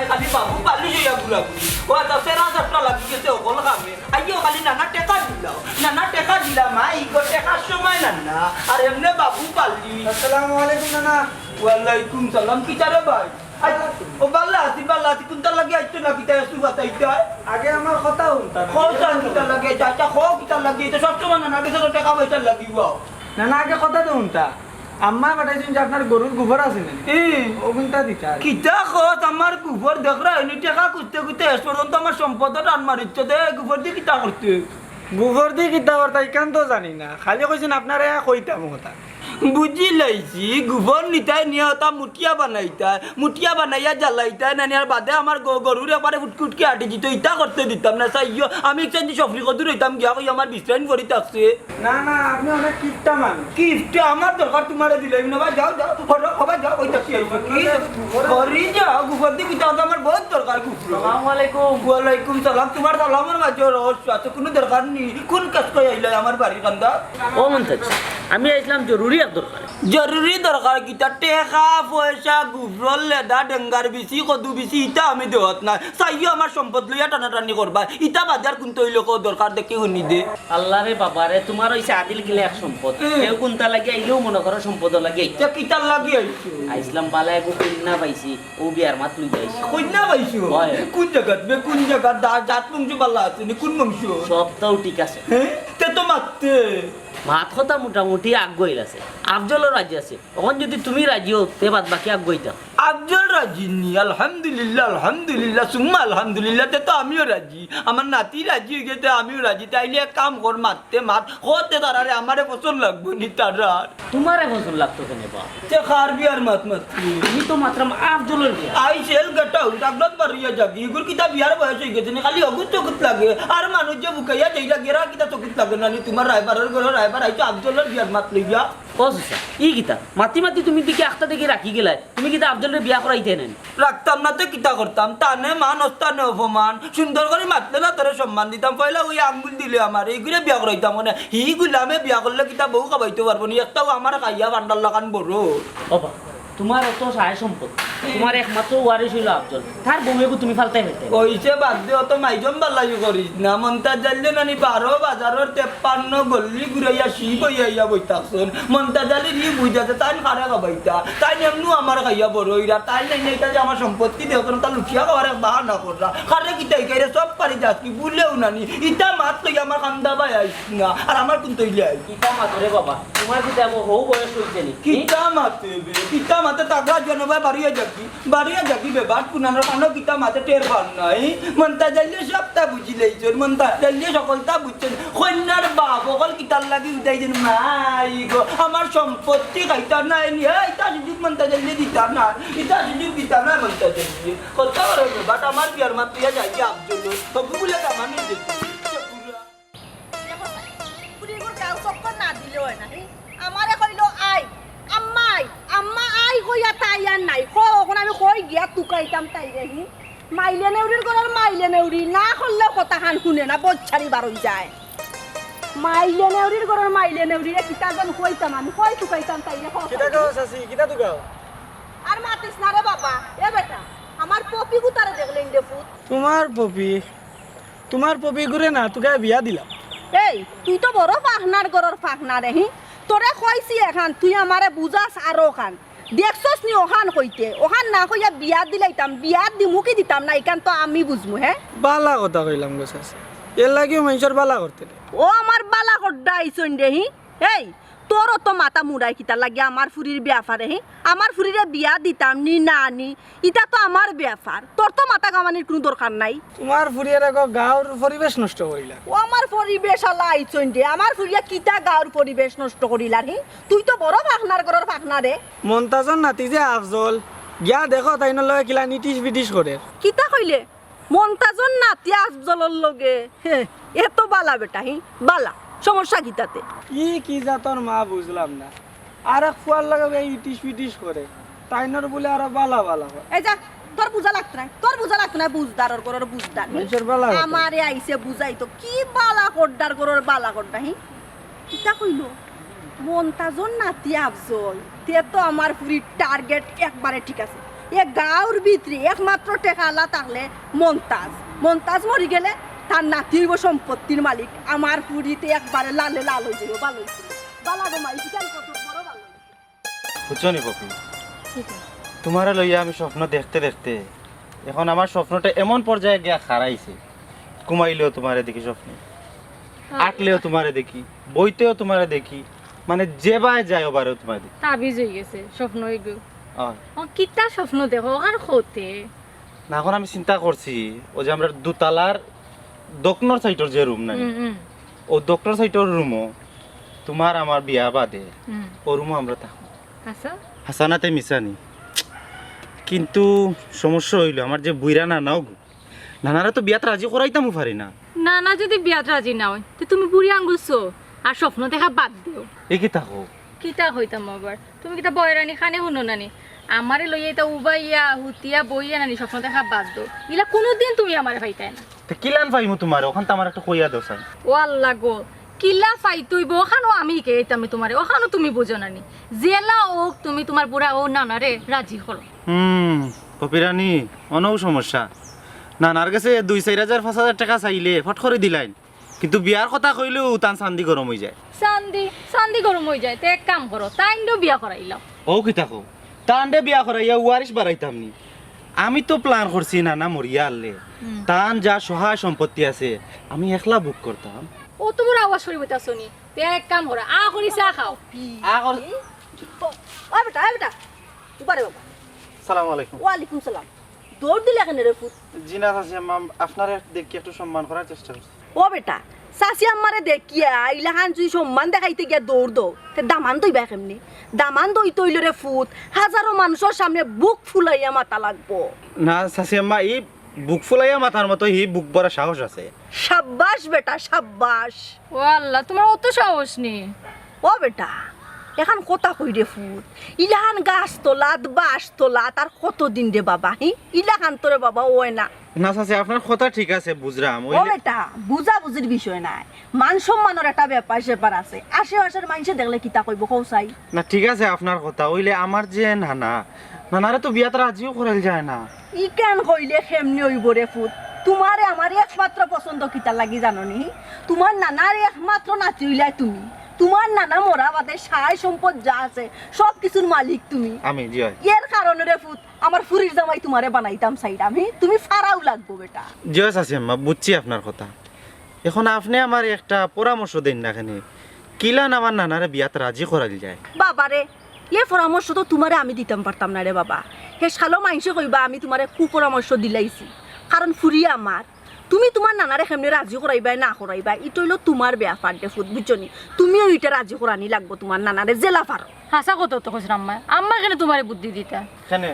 নাই খালি বাবু পালি জয়া গুলাগুলি ও তা সেরা সাতটা লাগি গেছে ওগল খামে আইও খালি নানা টাকা দিলাও নানা টাকা দিলা মা ইগো টাকার সময় নানা আর এমনে বাবু পালি আসসালামু আলাইকুম নানা ওয়ালাইকুম সালাম কি চারে ভাই ও বাল্লা আতি কোনটা লাগে আইতো না কিতা আসু বাতাইতা আগে আমার কথা হইতা খোসা কিতা লাগে চাচা খো কিতা লাগে তো সব সময় নানা কাছে টাকা পয়সা লাগিব নানা আগে কথা তো হইতা আম্মা পাঠাইছেন যে আপনার গরুর গোবর আছে না ওগুনটা দিতা কিতা খত আমার গোবর দেখরা এনে টাকা কুতে কুতে এস পর্যন্ত আমার সম্পদ টান মারিচ্ছে দে গোবর দিয়ে কিতা করতে গোবর দিয়ে কিতা করতা ইকান তো জানি না খালি কইছেন আপনারে কইতাম কথা বুঝি লাইছি গোবর নিতাই নিয়ে হতা মুঠিয়া বানাইয়া জ্বালাইতাই নানি আর বাদে আমার গরুর একবারে ফুটকুটকে আটি দিত ইটা করতে দিতাম না চাইও আমি একসাথে সফরি কদুর হইতাম গিয়া কই আমার বিশ্রাম করি থাকছে না না আপনি অনেক কিপটা মান কিফট আমার দরকার তোমারে দিলাই না ভাই যাও হটো সবাই যাও ওই তাকি আইবা কি করি যাও গোবর দিয়ে কিতা আমার বহুত দরকার কুকুর আসসালামু আলাইকুম ওয়ালাইকুম সালাম তোমার সালামের মাঝে রহস্য আছে কোনো দরকার নেই কোন কাজ কই আইলাই আমার বাড়ি কান্দা ও মন্তাজ আমি আইছিলাম জরুরি দরকার কিতা টেকা পয়সা গুবরল লেদা ডেঙ্গার বেশি কদু বেশি ইটা আমি দেওয়াত না চাইও আমার সম্পদ লইয়া টানাটানি করবা ইটা বাজার কোন তৈল দরকার দেখে শুনি দে আল্লাহ রে বাবা রে তোমার হইছে আদিল গিলে এক সম্পদ কেউ কোনটা লাগে আইলেও মনে করো সম্পদ লাগে কিতার লাগি আইছো আইসলাম বালা এগো কন্যা পাইছি ও বিয়ার মাত লই যাইছি কন্যা পাইছো কোন জায়গা জাত বংশ বালা আছে নি কোন বংশ সবটাও ঠিক আছে হ্যাঁ তে তো মারতে মাত কথা মোটামুটি আগ্রহী আছে আফজলও রাজি আছে এখন যদি তুমি রাজি হও তে বাদ বাকি আগ্রহীটা আফজল রাজি নি আলহামদুলিল্লাহ সুম্মা আলহামদুলিল্লাহ তে তো আমিও রাজি আমার নাতি রাজি হয়ে গেছে আমিও রাজি তাইলে এক কাম কর মারতে মাত হতে তারারে আমারে পছন্দ লাগবে নি তারার তোমারে পছন্দ লাগতো কেন বা তে খার বিয়ার মাত তুমি তো মাত্র আফজলের বিয়া আই সেল গটাও ডাকলত বাড়িয়া যাবি এগুর কিতা বিয়ার বয়স হয়ে গেছে খালি অগুত চকুত লাগে আর মানুষ যে বুকাইয়া যাইরা গেরা কিতা চকুত লাগে না তোমার রায়বারের ঘর রায়বার আইছো আফজলের বিয়ার মাত লইয়া কসা ই কিতা মাতি তুমি দিকে আখতা দেখে রাখি গেলাই তুমি কিতা আফজলের বিয়া করাইতে নেন রাখতাম না তো কিতা করতাম তানে মান অস্তানে অপমান সুন্দর করে মাতলে না তোরে সম্মান দিতাম পয়লা ওই আঙ্গুল দিলে আমার এইগুলো বিয়া করাইতাম মানে হি গুলামে বিয়া করলে কিতা বউ খাবাইতে পারবো নি একটাও আমার খাইয়া বান্ডার লাগান বড় বাবা তোমার এত সাহায্য সম্পদ তোমার একমাত্র ওয়ারিশ হইল আফজল তার বউয়েগু তুমি ফালতাই ফেলতে ওইসে বাদ দিয়ে অত মাইজম বাল্লাই করিস না মন্তাজ জানলে নানি 12 বাজারের 53 গল্লি ঘুরাইয়া শিব হইয়া বইতাছন মন্তাজ জালি রি বুঝাতে তাই খারা খাবাইতা তাই এমনু আমার খাইয়া বড় হইরা তাই নাই নাই যে আমার সম্পত্তি দেও তা লুকিয়া খাবার বাহানা কররা খারে কিতাই কাইরে সব পারি যাস কি বুলেও নানি ইটা মাত লই আমার কান্দা বাই আইস না আর আমার কোন তৈলি আই কিতা মাতরে বাবা তোমার কি দেব হও বয়স হইছে নি কিতা মাতে তাগা জনবা বাড়িয়া যাকি বেবাট পুনানোর কানো কিতা মাতে টের পান নাই মনতা যাইলে সবটা বুঝি লাইছেন মনতা যাইলে সকলটা বুঝছেন কন্যার বাপ অকল কিতার লাগি উঠাইছেন মাই গো আমার সম্পত্তি খাইতা নাই নি ইটা সুযোগ মনতা যাইলে দিতা না ইটা সুযোগ দিতা না মনতা যাইলে কথা করে বেবাট আমার বিয়ার মাতিয়া যাইকে আফজল সবু বলে আমার নিজে পুরিগুর কাউ চক্কর না দিলে হয় না আমারে কইলো আই আম্মা আই কইয়া তাই আর নাই কখন আমি কই গিয়া তুকাইতাম তাই রেহি মাইলে নেউরির গলার মাইলে নেউরি না করলেও কথা খান শুনে না বচ্চারি বারই যায় মাইলে নেউরির গলার মাইলে নেউরি কিতা জন কইতাম আমি কই তুকাইতাম তাই রে কিতা গাও সাসি কিতা তুকাও আর মাতিস না রে বাবা এ বেটা আমার পপি গুতারে দেখলেন রে ফুট তোমার পপি ঘুরে না তোকে বিয়া দিলাম এই তুই তো বড় ফাহনার গরর ফাহনা রে তোরে কইছি এখন তুই আমারে বুঝাস আর ওখান দেখছস নি ওখান কইতে ওখান না কইয়া বিয়া দিলাইতাম বিয়া দিমু কি দিতাম না এখান তো আমি বুঝমু হ্যাঁ বালা কথা কইলাম গো সাসি এর লাগিও মানুষের বালা করতে ও আমার বালা কড্ডা আইছন রে এই তোরও তো মাথা মুড়াই কিতা লাগে আমার ফুরির ব্যাপারে আমার ফুরিরে বিয়া দিতাম নি না নি ইটা তো আমার ব্যাপার তোর তো মাথা কামানির কোনো দরকার নাই তোমার ফুরিয়ার আগো গাঁর পরিবেশ নষ্ট করিলা ও আমার পরিবেশ আলা আইছন রে আমার ফুরিয়া কিতা গাঁর পরিবেশ নষ্ট করিলা তুই তো বড় ফাখনার গরর ফাখনা রে মন্তাজর নাতি যে আফজল গিয়া দেখো তাই লগে কিলা নিটিশ বিটিশ করে কিতা কইলে মন্তাজর নাতি আফজলর লগে এত বালা বেটা বালা সমস্যা কিতাতে কি জাতর মা বুঝলাম না আর এক ফুয়ার লাগে ইটিশ পিটিশ করে তাইনর বলে আর বালা বালা হয় এই যা তোর বুঝা লাগতো না বুঝদারর গরর বুঝদার মানুষের বালা আমারে আইছে বুঝাই তো কি বালা করদার গরর বালা করদা কিতা কইলো মন্তাজর নাতি আফজল তে তো আমার পুরি টার্গেট একবারে ঠিক আছে এ গাঁওর ভিতরে একমাত্র টেকালা থাকলে মন্তাজ মন্তাজ মরি গেলে তার নাতি হইব সম্পত্তির মালিক আমার পুরীতে একবারে লালে লাল হয়ে যাবে ভালো হয়েছিল বালা গো মাই কেন কত বড় ভালো বুঝছো নি পপি তোমার লইয়া আমি স্বপ্ন দেখতে দেখতে এখন আমার স্বপ্নটা এমন পর্যায়ে গিয়া খারাইছে ঘুমাইলেও তোমারে দেখি স্বপ্নে আটলেও তোমারে দেখি বইতেও তোমারে দেখি মানে যে বায় যায় ওবারেও তোমারে দেখি তাবিজ হয়ে গেছে স্বপ্ন এগো হয়। কিতা স্বপ্ন দেখো আর হতে না এখন আমি চিন্তা করছি ও যে আমরা দুতলার দক্ষিণর সাইডের যে রুম নাই ও দক্ষিণর সাইডের রুমও তোমার আমার বিয়া বাদে ও রুমও আমরা থাকবো আচ্ছা হাসানাতে মিশানি কিন্তু সমস্যা হইলো আমার যে বুইরা নানাও নানারা তো বিয়াত রাজি করাইতামও পারি না না না যদি বিয়াত রাজি না হয় তো তুমি বুড়ি আঙ্গুলছো আর স্বপ্ন দেখা বাদ দিও এ কি থাকো কিতা হইতাম আবার তুমি কিতা বয়রানি খানে শুনো নানি আমারে লইয়া এটা উবাইয়া হুতিয়া বইয়া নানি স্বপ্ন দেখা বাদ দো ইলা কোনোদিন তুমি আমারে পাইতাই না তো কিলান পাইমু তোমার ওখান তো আমার একটা কইয়া দাও চাই ও আল্লাহ গো কিলা ফাইতইব ওখানো আমি কে আমি তোমারে ওখানো তুমি বুঝো নানি জেলা ওক তুমি তোমার বুড়া ও নানারে রাজি করো পপিরানি অনেক সমস্যা নানার কাছে 2-4,000-5,000 টাকা চাইলে ফট করে দিলাইন কিন্তু বিয়ার কথা কইলেও তান চান্দি গরম হয়ে যায় চান্দি গরম হয়ে যায় তো এক কাম করো তাই বিয়া করাইলাম ও কি থাকো তান্ডে বিয়া করাইয়া ওয়ারিশ বাড়াইতাম নি আমি তো প্ল্যান করছি নানা মরিয়া আনলে তান যা সহায় সম্পত্তি আছে আমি একলা বুক করতাম ও তোমার আওয়াজ শুনবে তা শুনি তে এক কাম করো করি চা খাও ও বেটা উবারে বাবা সালাম আলাইকুম ওয়ালাইকুম সালাম দৌড় দিলে কেন রে ফুট জিনা আছে মাম আপনারে দেখি একটু সম্মান করার চেষ্টা করছি ও বেটা সাসি আমারে দেখিয়া ইলাহান জুই সম্মান দেখাইতে গিয়া দৌড় দৌ তে দামান দইবা কেমনি দামান দই তৈল রে ফুট হাজারো মানুষের সামনে বুক ফুলাইয়া মাথা লাগবো না সাসি আম্মা এই বুক ফুলাইয়া মাথার মতো হি বুক ভরা সাহস আছে সাব্বাস বেটা সাব্বাস ও আল্লাহ তোমার অত সাহস নেই ও বেটা এখন কথা কই রে ফুট ইলাহান গাছ তোলাত বাস তোলাত আর কতদিন রে বাবা ইলাহান তোরে বাবা ওই না না সাসি আপনার কথা ঠিক আছে বুঝলাম ও বেটা বুঝা বুঝির বিষয় নাই মান সম্মানের একটা ব্যাপার আছে আশেপাশের মানুষে দেখলে কিতা কইব কৌসাই না ঠিক আছে আপনার কথা হইলে আমার যে নানারে তো বিয়াত রাজিও করাইল যায় না ই কেন কইলে কেমনি হইব রে ফুট তোমারে আমার একমাত্র পছন্দ কিতা লাগি জাননি তোমার নানার একমাত্র নাতি হইলাই তুমি তোমার নানা মরা বাদে সাই সম্পদ যা আছে সব কিছুর মালিক তুমি আমি জি হয় এর কারণে রে ফুট আমার ফুরির জামাই তোমারে বানাইতাম সাইড আমি তুমি ফারাও লাগবো বেটা জি সাসি আম্মা বুঝছি আপনার কথা এখন আপনি আমার একটা পরামর্শ দেন না কেন কিলান আমার নানারে বিয়াত রাজি করাইল যায় বাবারে এ পরামর্শ তো তোমারে আমি দিতাম পারতাম না রে বাবা হে শালো মাইনসে কইবা আমি তোমারে কুপরামর্শ দিলাইছি কারণ ফুরি আমার তুমি তোমার নানারে কেমনে রাজি করাইবা না করাইবা এটা হইলো তোমার ব্যাপার দে ফুট বুঝছনি তুমিও এটা রাজি করানি লাগবো তোমার নানারে জেলা পারো হাসা কত তো কইছ আম্মা আম্মা কেন তোমারে বুদ্ধি দিতা কেন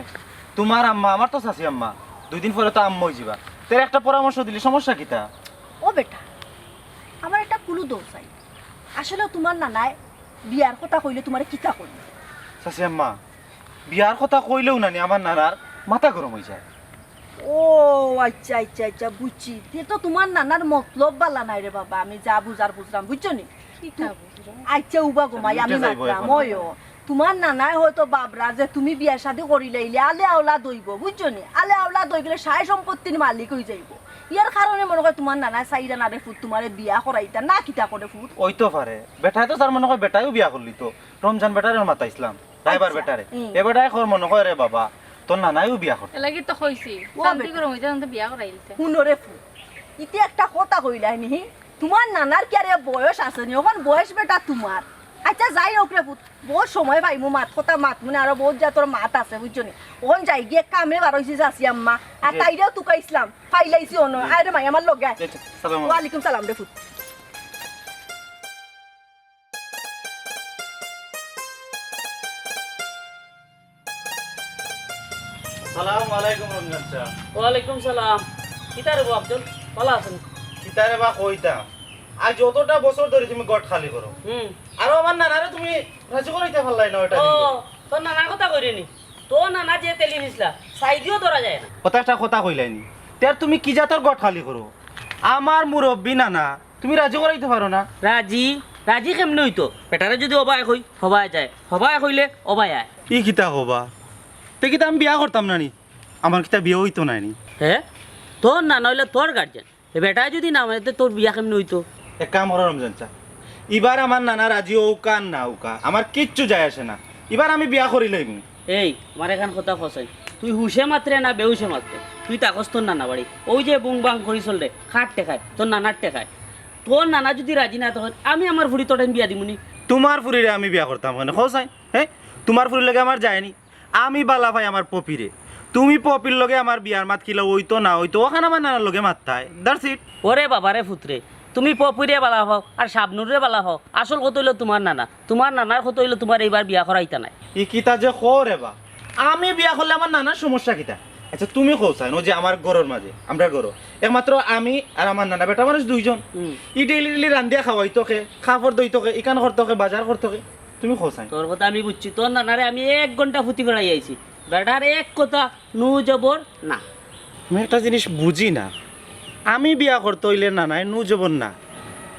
তোমার আম্মা আমার তো সাসি আম্মা 2 দিন পরে তো আম্মা হই যাবা তোর একটা পরামর্শ দিলি সমস্যা কিটা ও বেটা আমার একটা কুলু দৌ চাই আসলে তোমার নানায় বিয়ার কথা কইলে তোমারে কিতা কইবে সাসি আম্মা বিয়ার কথা কইলেও নানি আমার নানার মাথা গরম হয়ে যায় ও আচ্ছা আচ্ছা আচ্ছা বুঝছি তে তো তোমার নানার মতলব বালা নাই রে বাবা আমি যা বুঝার বুঝলাম বুঝছো নি আচ্ছা উবা গোমাই আমি মাতলাম ওইও তোমার নানাই হয়তো বাবরা যে তুমি বিয়া শাদী করিলে আলে আওলা দইব বুঝছো নি আলে আওলা দই গেলে সাই সম্পত্তির মালিক হয়ে যাইব ইয়ার কারণে মনে হয় তোমার নানা চাইরা না রে ফুট তোমারে বিয়া করাইতা না কিতা করে ফুট ওই তো পারে বেটাই তো তার মনে হয় বেটাইও বিয়া করলি তো রমজান বেটারে মাতা ইসলাম ড্রাইভার বেটারে এ বেটাই খর মনে হয় রে বাবা তোর নানাইও বিয়া করতে লাগি তো কইছি শান্তি গরম হইতা তো বিয়া করাইলতে শুনো রে ফুট ইতি একটা কথা কইলাই নি তোমার নানার কি আরে বয়স আছে নি ওখান বয়স বেটা তোমার আচ্ছা যাই হোক রে ফুট বহুত সময় পাইমু মাত কথা মাত মানে আরো বহুত যা তোর মাত আছে বুঝছো নি ওখান যাই গিয়ে কামে বারইছি যাসি আম্মা আর তাইরেও তুকা ইসলাম ফাইলাইছি অন আরে মাই আমার লগে সালাম ওয়ালাইকুম সালাম রে ফুট আসসালামু আলাইকুম রমজান চা ওয়ালাইকুম সালাম কিতা রে আফজল ভালো আছেন কিতারে বা কইতা আজ যতটা বছর ধরে তুমি গট খালি করো আর আমার নানারে তুমি রাজি করাইতে পারলাই না ওটা ও তোর নানার কথা কইরেনি তোর নানা যে তেলি নিছলা সাইদিও ধরা যায় না কথাটা কথা কইলাইনি তার তুমি কি জাতর গট খালি করো আমার মুরব্বি নানা তুমি রাজি করাইতে পারো না রাজি কেমনে হইতো পেটারে যদি অবায় কই হবায় যায় হবায় কইলে অবায় আয় ই কিতা হবা তে কিতা আমি বিয়া করতাম না নি আমার কিতা বিয়ে হইতো না নি হ্যাঁ তোর নানা হইলে তোর গার্জেন বেটা যদি না মানে তোর বিয়া কেমনি হইতো এক কাম করো রমজান চা এবার আমার নানা রাজি হোকা না হোকা আমার কিচ্ছু যায় আসে না এবার আমি বিয়া করি লইব এই আমার এখান কথা ফসাই তুই হুশে মাত্রে না বেহুশে মাত্রে তুই তাকস তোর নানা বাড়ি ওই যে বুং বাং করি চল রে খাট টেকায় তোর নানার টেকায় তোর নানা যদি রাজি না তখন আমি আমার ফুড়ি তোর বিয়া দিমুনি তোমার ফুরিরে আমি বিয়া করতাম কেন খোসাই হ্যাঁ তোমার ফুরির লগে আমার যায়নি আমি বালা ভাই আমার পপিরে তুমি পপির লগে আমার বিয়ার মাত কিলো হইতো না হইতো ওখানে আমার নানার লগে মাত্তায় দ্যাটস ইট ওরে বাবারে ফুতরে তুমি পপুরে বালা হও আর শাবনুরে বালা হও আসল কত হইলো তোমার নানার কত হইলো তোমার এইবার বিয়া করাইতা নাই ই কিতা যে খরে বা আমি বিয়া করলে আমার নানার সমস্যা কিতা আচ্ছা তুমি খোসাই নো যে আমার ঘরের মাঝে আমরা ঘরো একমাত্র আমি আর আমার নানা বেটা মানুষ দুইজন ই ডেইলি রান্ধিয়া খাওয়াই তোকে খাফর দই তোকে ইকান করতে বাজার করতে তুমি খোসাই তোর কথা আমি বুঝছি তোর নানারে আমি 1 ঘন্টা ফুটি করাই আইছি বেটার এক কথা নু জবর না আমি একটা জিনিস বুঝি না আমি বিয়া করতে হইলে নানায় নু জবর না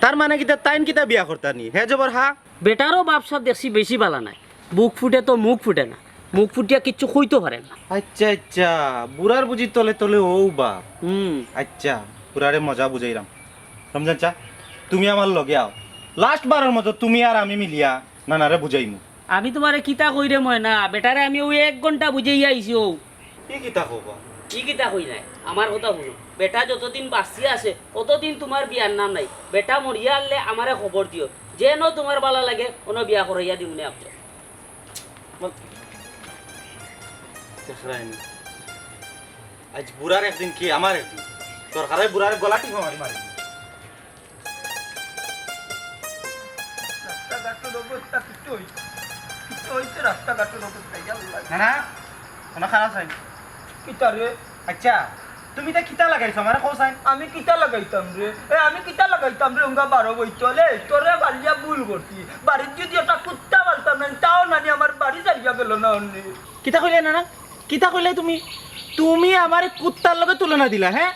তার মানে কিতা তাইন কিতা বিয়া করতা নি হে জবর হা বেটারও বাপসাপ দেখছি বেশি বালা নাই বুক ফুটে তো মুখ ফুটে না মুখ ফুটিয়া কিচ্ছু কইতে পারে না আচ্ছা আচ্ছা বুড়ার বুঝি তলে তলে ও বা হুম আচ্ছা বুড়ারে মজা বুঝাইলাম রমজান চা তুমি আমার লগে আও লাস্ট বারের মতো তুমি আর আমি মিলিয়া নানারে বুঝাইমু আমি তোমারে কিতা কইরে মই না বেটারে আমি ওই 1 ঘন্টা বুঝাই আইছি ও কি কিতা কবা কি কিতা কই নাই আমার কথা শুনো বেটা যতদিন বাঁচি আছে ততদিন তোমার বিয়ার নাম নাই বেটা মরিয়া আনলে আমারে খবর দিও যেন তোমার বালা লাগে কোনো বিয়া করাইয়া দিমুনে আপনি আজ বুড়ার একদিন কি আমার একদিন সরকারের বুড়ার গলা টিপা মারি মারি রাস্তাঘাটের অবস্থা কিছু হইছে রাস্তাঘাটের অবস্থা না না কোনো খারাপ চাই কিতা রে আচ্ছা তুমি তা কিতা লাগাইছো আমার খোসাই আমি কিতা লাগাইতাম রে আমি কিতা লাগাইতাম রে উঙ্গা 12 বইতলে তোরে বাড়িয়া ভুল করছি বাড়ির যদি একটা কুত্তা পালতাম না তাও নানি আমার বাড়ি যাইয়া গেল না অন্য কিতা কইলে না না কিতা কইলে তুমি তুমি আমার কুত্তার লগে তুলনা দিলা হ্যাঁ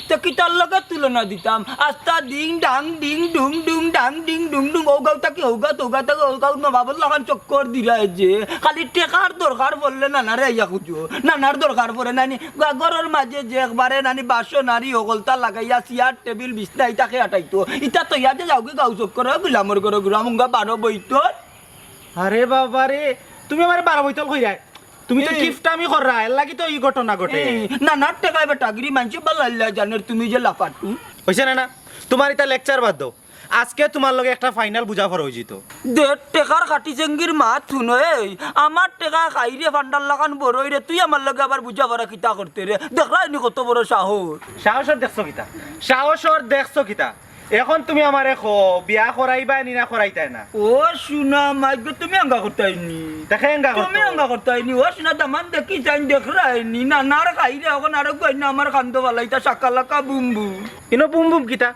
তো কিতার লগে তুলনা দিতাম আস্তা ডিং ডাং ডিং ডুং ডুং ডাং ডিং ডুং ডুং ওগাও তাকে ওগাও নবাবত লাগান চক্কর দিলা যে খালি টেকার দরকার পড়লে নানারে আইয়া খুঁজো নানার দরকার পড়ে নানি ঘরের মাঝে যে একবারে নানি বাসো নারী হগলতা লাগাইয়া চেয়ার টেবিল বিছনা ইটাকে আটাইতো ইটা তো ইয়াতে যাওগে গাও চক্কর গুলামর ঘরে গুলাম উঙ্গা 12 বইতর আরে বাবা রে তুমি আমার 12 বইতল কই যায় তুমি তো গিফট আমি কররা এর লাগি তো এই ঘটনা ঘটে নানার টেকায় বেটাগিরি মানছে বাল্লা জানের তুমি যে লাফাটু হইছে না না তোমার এটা লেকচার বাদ দাও আজকে তোমার লগে একটা ফাইনাল বুঝাফর হই যেত দেড় টেকার কাটি চেঙ্গির মাত শুনো এই আমার টেকা খাইরে ফান্ডার লাগান বড়ই রে তুই আমার লগে আবার বুঝা ভরা কিতা করতে রে দেখলাই নি কত বড় সাহস সাহসর দেখছো কিতা সাহসর দেখছো কিতা এখন তুমি আমারে খো বিয়া করাইবা নি না করাইতাই না ও শুনা মাইগো তুমি আঙ্গা করতাইনি দেখে এঙ্গা তুমি আঙ্গা করতাইনি ও শুনা দামান দেখি যাই দেখরাইনি না নার খাইরে এখন আর কই না আমার কান্দ বালাইতা সাকালাকা বুমবু ইনো বুম বুম কিতা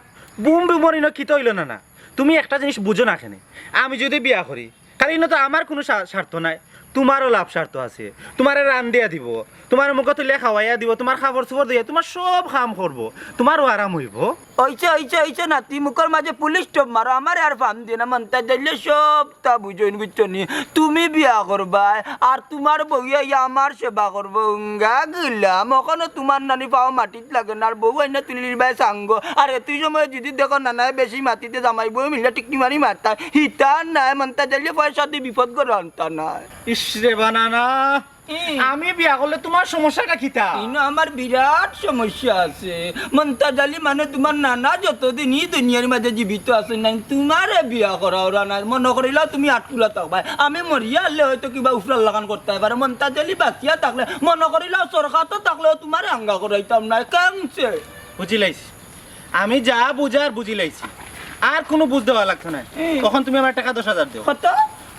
বুম বুমর ইনো কিতা হইল না না তুমি একটা জিনিস বুঝো না কেনে আমি যদি বিয়া করি কারণ ইনো তো আমার কোনো স্বার্থ নাই তোমারও লাভ স্বার্থ আছে তোমারে রান দিয়া দিব তোমার মুখ তুলে খাওয়াইয়া দিব তোমার খাবার চুবর দিয়া তোমার সব কাম করবো তোমারও আরাম হইব হইছে নাতি মুখের মাঝে পুলিশ টপ মারো আমার আর ফাম দিয়ে না মনটা দিলে সব তা বুঝইন বুঝছো নি তুমি বিয়া করবা আর তোমার বউয়া আমার সেবা করবো গা গিলাম ওখানে তোমার নানি পাও মাটিত লাগে না আর বউ আইনা তুলির বাই সাঙ্গ আর তুই সময় যদি দেখো নানায় বেশি মাটিতে জামাই বউ মিলে টিকি মারি মারতা হিতা নাই মনটা দিলে পয়সা দিয়ে বিপদ করে আনতা নাই ইসরে বানানা আমি বিয়া করলে তোমার সমস্যাটা কিতা ইনো আমার বিরাট সমস্যা আছে মন্তাজালি মানে তোমার নানা যতদিন এই দুনিয়ার মাঝে জীবিত আছে নাই তোমারে বিয়া করা ওরা নাই মনে করিলা তুমি আটকুলা থাকবা আমি মরিয়া হলে হয়তো কিবা উফরাল লাগান করতে পারে মন্তাজালি বাঁচিয়া থাকলে মনে করিলা সরকার তো থাকলেও তোমার আঙ্গা করাইতাম না কেমছে বুঝি লাইছি আমি যা বুঝার বুঝি লাইছি আর কোনো বুঝ দেওয়া লাগতো না তখন তুমি আমার টাকা 10,000 দিও কত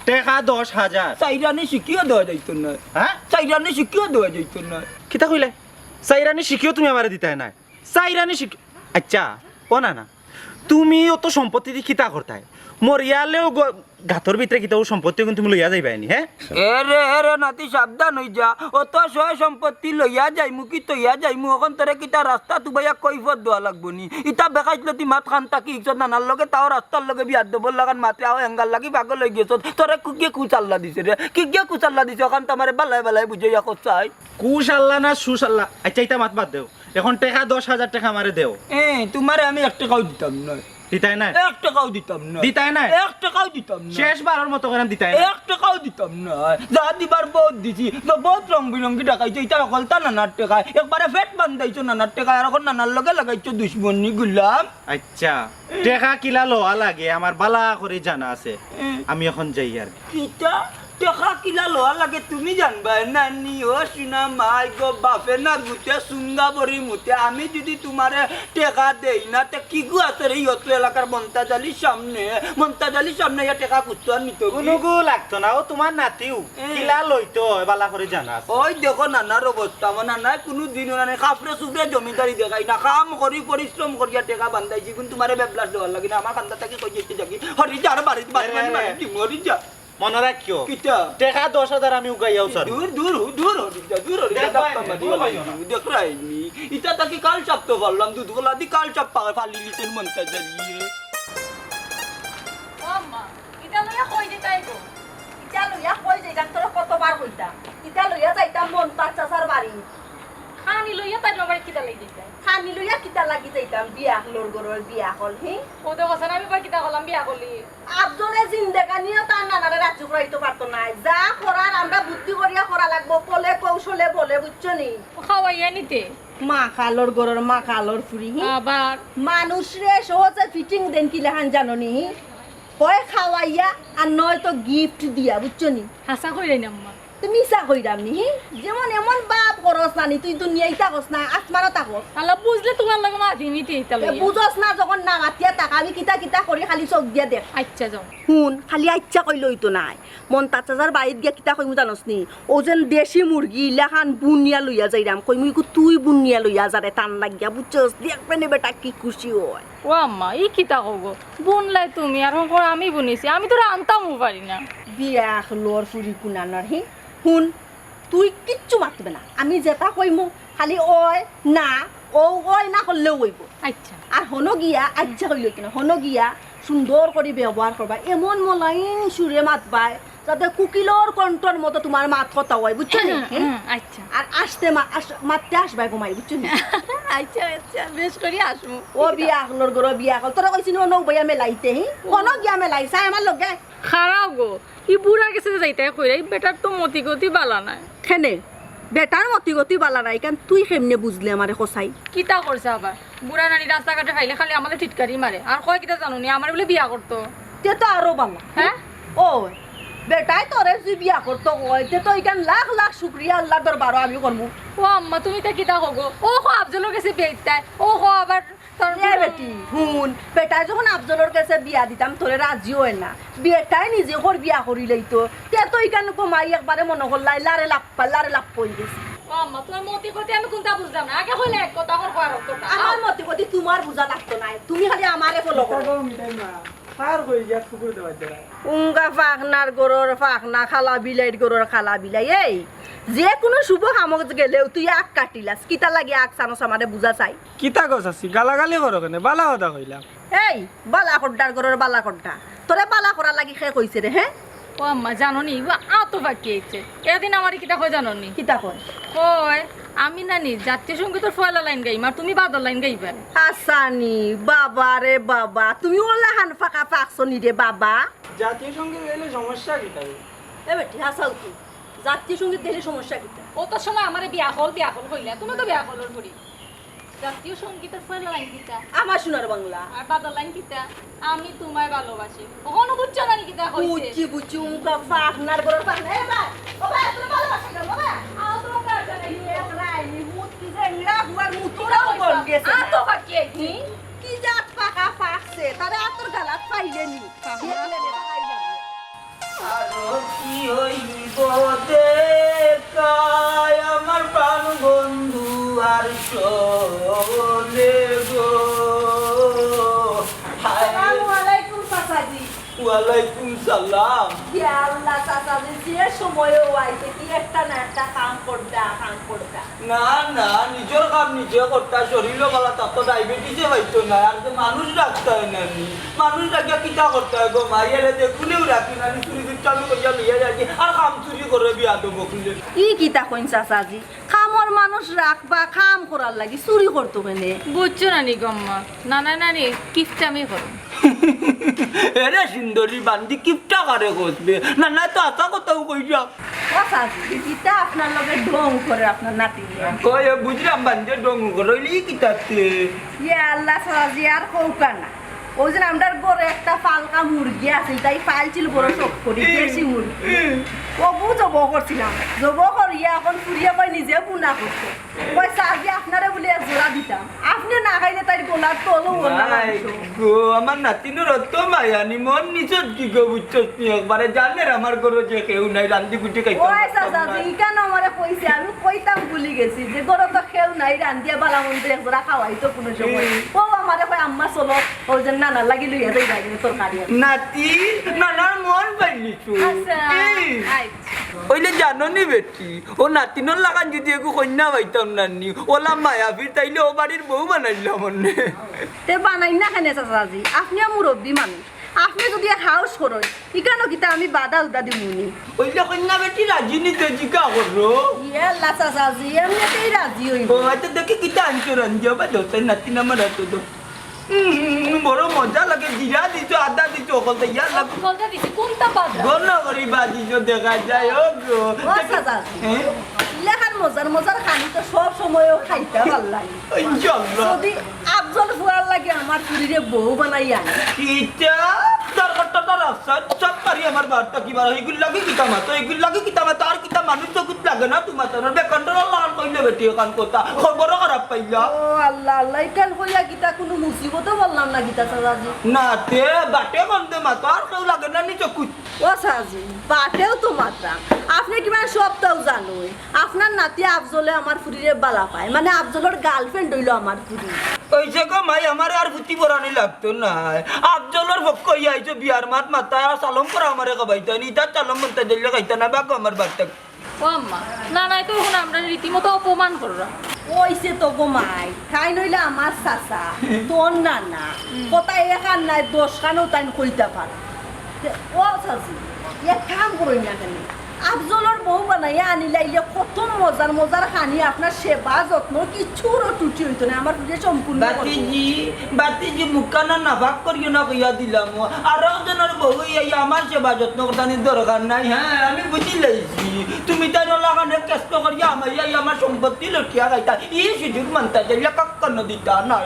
টাকা 10,000 চাইরানি শিখিও দেওয়া যাইতো না হ্যাঁ চাইরানি শিখিও দেওয়া যাইতো না কিতা কইলে সাইরানি শিখিও তুমি আমারে দিতে না সাইরানি শিখ আচ্ছা ও না না তুমি অত সম্পত্তি দিয়ে কিতা করতাই মরিয়ালেও গাতর ভিতরে কিতাও সম্পত্তি কিন্তু তুমি লইয়া যাইবানি হ্যাঁ এরে নাতি সাবধান হই যা অত সয় সম্পত্তি লইয়া যাইমু কি তৈয়া যাইমু এখন তোরে কিতা রাস্তা তুবাইয়া কৈফত দেওয়া লাগবো নি ইটা বেকাইছিল তুই মাত খান তাকি ইচ্ছত নানার লগে তাও রাস্তার লগে বিয়ার দেবর লাগান মাতে আও এঙ্গাল লাগি পাগল লই গেছ তোরে কুকিয়ে কুচাল্লা দিছে রে কিকিয়ে কুচাল্লা দিছে এখন তোমারে বালাই বালাই বুঝাইয়া করছাই কুশ আল্লাহ না সুস আল্লাহ আচ্ছা ইটা মাত বাদ দেও এখন টাকা 10,000 টাকা আমারে দেও তোমারে আমি 1 টাকাও দিতাম না দিতাই না 1 টাকাও দিতাম না দিতাই না 1 টাকাও দিতাম না শেষ বারের মতো করে দিতাই না 1 টাকাও দিতাম না যা দিবার বহুত দিছি তো বহুত রং বিরঙ্গি টাকাইছো এটা অকলতা নানার টাকায় একবারে ফেট বান্ধাইছো নানার টাকায় আর এখন নানার লগে লাগাইছো দুশ্মনী গুলাম আচ্ছা টাকা কিলা লোয়া লাগে আমার বালা করে জানা আছে আমি এখন যাই আর কিটা টাকা কিলা লোয়া লাগে তুমি জানবা নানি ও শুনা মাই গো বাপে না গুতে সুঙ্গা বড়ি মুতে আমি যদি তোমারে টাকা দেই না তে কি গু আছে রে ইয়ত এলাকার মন্তাজালির সামনে ইয়া টাকা কুত্তো নিত কোনগু লাগতো না ও তোমার নাতিও কিলা লইতো বালা করে জানা আছে ওই দেখো নানার অবস্থা মানে নাই কোনো দিনও না খাফরে সুফরে জমিদারি দেখাই না কাম করি পরিশ্রম করিয়া টাকা বান্ধাইছি কিন্তু তোমারে বেবলাস দেওয়ার লাগে না আমার কান্দা থাকি কই যেতে যাবি হরি যার বাড়িতে বাড়ি মানে মরি যা মনে রাখিও কিটা টাকা 10,000 আমি উগাইয়াও স্যার দূর দেখরাইনি ইটা তাকে কাল চাপতে পারলাম দুধ গোলা দি কাল চাপ ফালি লিতেন মনটা জ্বালিয়ে আম্মা ইটা লইয়া কই যেতাই গো ইটা লইয়া কই যাইতাম তোর কতবার কইতা ইটা লইয়া যাইতাম মন্তাজ চাচার বাড়ি খানি লইয়া তাই বাড়ি কিতা লাগি যায় খানি লইয়া কিতা লাগি যাইতাম বিয়া হলোর গরর বিয়া হল হি ওদের কথা আমি কই কিতা হলাম বিয়া করলি আফজলে জিন্দেগানিও তার নানারে রাজ্য করাইতে পারতো না যা করার আমরা বুদ্ধি করিয়া করা লাগবো কলে কৌশলে বলে বুঝছো নি খাওয়াইয়া নিতে মা খালোর গরর মা খালোর ফুরি হি আবার মানুষ রে সহজে ফিটিং দেন কি লেহান জানো নি হয় খাওয়াইয়া আর নয় তো গিফট দিয়া বুঝছো নি হাসা কইরাই না আম্মা তুমি মিছা কইরাম নি যেমন এমন বাপ করস না নি তুই দুনিয়ায় থাকস না আসমানও থাকস আল্লাহ বুঝলে তোমার লাগে মাতি নিতে ইতা লইয়া বুঝস না যখন না মাতিয়া টাকা আমি কিতা কিতা করি খালি চোখ দিয়া দেখ আচ্ছা যাও শুন খালি আচ্ছা কই লইতো নাই মন্তাজ চাচার বাড়িত গিয়া কিতা কইমু জানস নি ও যেন দেশি মুরগি ইলাখান বুনিয়া লইয়া যাইরাম কইমু তুই বুনিয়া লইয়া যারে টান লাগিয়া বুঝছস দেখবে নে বেটা কি খুশি হয় ও আম্মা ই কিতা কগো বুনলাই তুমি আর আমি বুনিছি আমি তো আনতামও পারি না বিয়া লোর ফুরি কুনানোর হি শুন তুই কিচ্ছু মাতবে না আমি যেটা কইমু খালি ওই না ও ওই না করলেও কইব আচ্ছা আর হনো গিয়া আচ্ছা কইল কিনা হনো গিয়া সুন্দর করে ব্যবহার করবা এমন মলাইন সুরে মাতবাই যাতে কুকিলর কণ্ঠর মতো তোমার মাত কথা হয় বুঝছো নি আচ্ছা আর আসতে মাততে আসবাই ঘুমাই বুঝছো নি আচ্ছা আচ্ছা বেশ করে আসবো ও বিয়া হলোর গরো বিয়া হল তোরা কইছিস নৌ বইয়া মেলাইতে হি হনো গিয়া মেলাইছা আমার লগে খারাপ গো ই বুড়া গেছে যাইতে কইরা ই বেটার তো মতি গতি বালা নাই খেনে বেটার মতি গতি বালা নাই কারণ তুই কেমনে বুঝলে আমারে কসাই কিতা করছে আবার বুড়া নানি রাস্তাঘাটে খাইলে খালি আমাদের টিটকারি মারে আর কয় কিতা জানো নি আমার বলে বিয়া করতো তে তো আরো বালা হ্যাঁ ও বেটাই তোরে যদি বিয়া করতো হয় তে তো এখান লাখ লাখ শুক্রিয়া আল্লাহ দরবার আমি করবো ও আম্মা তুমি তা কিতা হগো ও হো আফজলের কাছে বেইতাই ও হো আবার তোর বেটি হুন বেটাই যখন আফজলের কাছে বিয়া দিতাম তোরে রাজি হয় না বেটাই নিজে ওর বিয়া করি লইতো তে তো এখান কমাই একবারে মনে করলাই লারে লাপ পই গেছে ও আম্মা তোমার মতি গতি আমি কোনটা বুঝলাম না আগে কইলে এক কথা হর কয় কথা আমার মতে গতি তোমার বুঝা লাগতো না তুমি খালি আমারে ফলো করো ফার কই গিয়া কুকুর দেওয়া যায় উঙ্গা ফাখনার গরুর ফাখনা খালা বিলাই গরুর খালা বিলাই এই যে কোনো শুভ কামত গেলেও তুই আগ কাটিলাস কিতা লাগে আগ চানস আমারে বুঝা চাই কিতা গছ আছি গালাগালি করো কেনে বালা কথা কইলাম এই বালা কড্ডার গরুর বালা কড্ডা তোরে বালা করা লাগি খে কইছে রে হ্যাঁ ও আম্মা জানো নি আতো বাকি আছে এদিন আমার কিতা কই জানো নি কিতা কয় কয় আমি নানি জাতীয় সঙ্গীতের ফয়লা লাইন গাইম আর তুমি বাদর লাইন গাইবা হাসানি বাবা রে বাবা তুমি ওলা হান ফাঁকা ফাঁকছনি রে বাবা জাতীয় সঙ্গীত এলে সমস্যা কি তাই এ বেটি হাসাও তুই জাতীয় সঙ্গীত দেখলে সমস্যা কিতা ও তোর সময় আমার বিয়া হল কইলা তুমি তো বিয়া হলর করি জাতীয় সঙ্গীতের ফয়লা লাইন কিতা আমার সোনার বাংলা আর বাদর লাইন কিতা আমি তোমায় ভালোবাসি ওহনো বুঝছো না কিতা কইছে বুঝছি উঙ্গা ফাখনার গরুর ফাখনা এ ভাই ও ভাই তুমি ভালোবাসা কেন বাবা আও তো কাটা নাই এক রাইনি মুতি যে ইরা হুয়ার মুতুরাও বল গেছে আতো বাকি আছে কি জাত পাকা ফাকছে তারে আতর গালাত পাইলেনি আরো কি হইব দেখায় আমার প্রাণ বন্ধু আর চলে গো আসসালামু আলাইকুম চাচাজি ওয়ালাইকুম সালাম। ইয়া আল্লাহ চাচাজি যে সময়ও আইতে কি একটা না একটা কাম করতা। না না নিজের কাম নিজে করতে শরীরও ভালো থাকতো ডায়াবেটিসে হইতো না আর যে মানুষ রাখতে হয় না মানুষ রাখিয়া কিতা করতে হয় গো মাইয়ারে দেখুনেও রাখি না চুরি চালু করিয়া লইয়া যাচ্ছি আর কাম চুরি করে বিয়া দেবো খুলে ই কিতা কইন চাচাজি কামর মানুষ রাখবা কাম করার লাগি চুরি করতো কেনে বুঝছো নানি গম্মা নানা নানি কিফটামি করো এরে সুন্দরী বান্দি কিপটা কারে করবে না না তো আশা কথাও কইয়া চাচাজি কিতা আপনার লগে ঢং করে আপনার নাতি কই বুঝলাম বান্দি ডং করইলি কিতাতে ইয়া আল্লাহ চাচাজি আর কৌকা না ওই যে আমরার বড় একটা পালকা মুরগি আছে তাই পালছিল বড় শখ করি দেশি মুরগি ও জব করছিলাম জব করিয়া এখন ফুরিয়া কই নিজে বুনা করছে কই চাচি আপনারে বলে জোড়া দিতাম আপনি না খাইলে তাই গোলার তলও গো আমার নাতিনোর অত মায়ানি মন নিচত কি গো বুঝছস নি একবারে জানে আমার ঘরে যে কেউ নাই রান্দি গুটি খাইতো ওই চাচাজি কেন আমারে কইছে আমি কইতাম ভুলি গেছি যে ঘরে তো কেউ নাই রান্দিয়া বালা মন্দ একজোড়া খাওয়াইতো কোনো সময় ও আমারে কই আম্মা চলো ওই যে নানা লাগি লইয়া যাই যাই তরকারি নাতি নানার মন পাইলি তো আচ্ছা ওইলে জানো নি বেটি ও নাতিনোর লাগান যদি একটু কন্যা পাইতাম নানি ওলা মায়াবীর তাইলে ও বাড়ির বউ বানাইলাম মনে তে বানাই না কেন চাচাজি আপনিও মুরব্বী মানুষ আপনি যদি হাউস করেন ইকানো কিতা আমি বাধা উদা দিমুনি ওইলে কন্যা বেটি রাজি নিতে জিকা করো ইয়ে আল্লাহ চাচাজি এমনিতেই রাজি হইব ও আচ্ছা দেখি কিতা আনছো রাঞ্জিয়া বা দোস্তের নাতি নামার এত তো বড় মজা লাগে জিরা দিছো আদা দিছো অকল ইয়া লাগ কলটা দিছি কোনটা বাজা গণ করি বাজি দেখা যায় ও গো ও চাচাজি লেখার মজার খানি তো সব সময়ও খাইতে ভাল লাগে ইনশাআল্লাহ যদি আফজল ফুয়ার লাগে আমার পুরীরে বউ বানাই আনে কিটা তার কতটা রাস্তা সব পারি আমার বার্তা কি বার এগুলো লাগে কিতা মাতো এগুলো লাগে কিতা মাতো আর কিতা মানুষ তো কুত লাগে না তোমার তো বে কন্ট্রোল লাগান কইলে বেটি কান কথা খবর খারাপ পাইলা ও আল্লাহ আল্লাহ কেন কইয়া কিতা কোনো মুসিবতও বললাম না কিতা চাচাজি না তে বাটে বন্ধে মাতো আর কেউ লাগে না নিচে কুত ও চাচাজি বাটেও তো মাত্রা আপনি কিমান সবটাও জানোই আপনার নাতি আফজলে আমার ফুরিরে বালা পায় মানে আফজলের গার্লফ্রেন্ড হইল আমার ফুরি ওইসে গো মাই আমার আর ভুতি বরানি লাগতো না আফজলের পক্ষ আইছো বিয়ার মাত মাতা সালম করা আমারে কবাইতা নি তা সালম মন্তা দিলে খাইতা না বাগো আমার বার্তা ও আম্মা নানাই তো এখন আমরা রীতিমতো অপমান কররা ওইসে তো গো মাই খাই নইলে আমার চাচা তোর নানা কোথায় এখান নাই 10 খানেও তাই কইতে পারে ও চাচি এক কাম করই না কেন আফজলের বউ বানাইয়া আনিলাইলে কত মজার খানি আপনার সেবা যত্ন কিচ্ছুরও টুটি হইতো না আমার পুজো সম্পূর্ণ বাতিজি মুখানা নাভাগ করিও না কইয়া দিলাম আর একজনের বউ এই আমার সেবা যত্ন করতে দরকার নাই হ্যাঁ আমি বুঝি লাইছি তুমি তাই লাগানে কষ্ট করিয়া আমার সম্পত্তি লুটিয়া গাইতা ই সুযোগ মানতা যাইলে কাক্কান দিতা না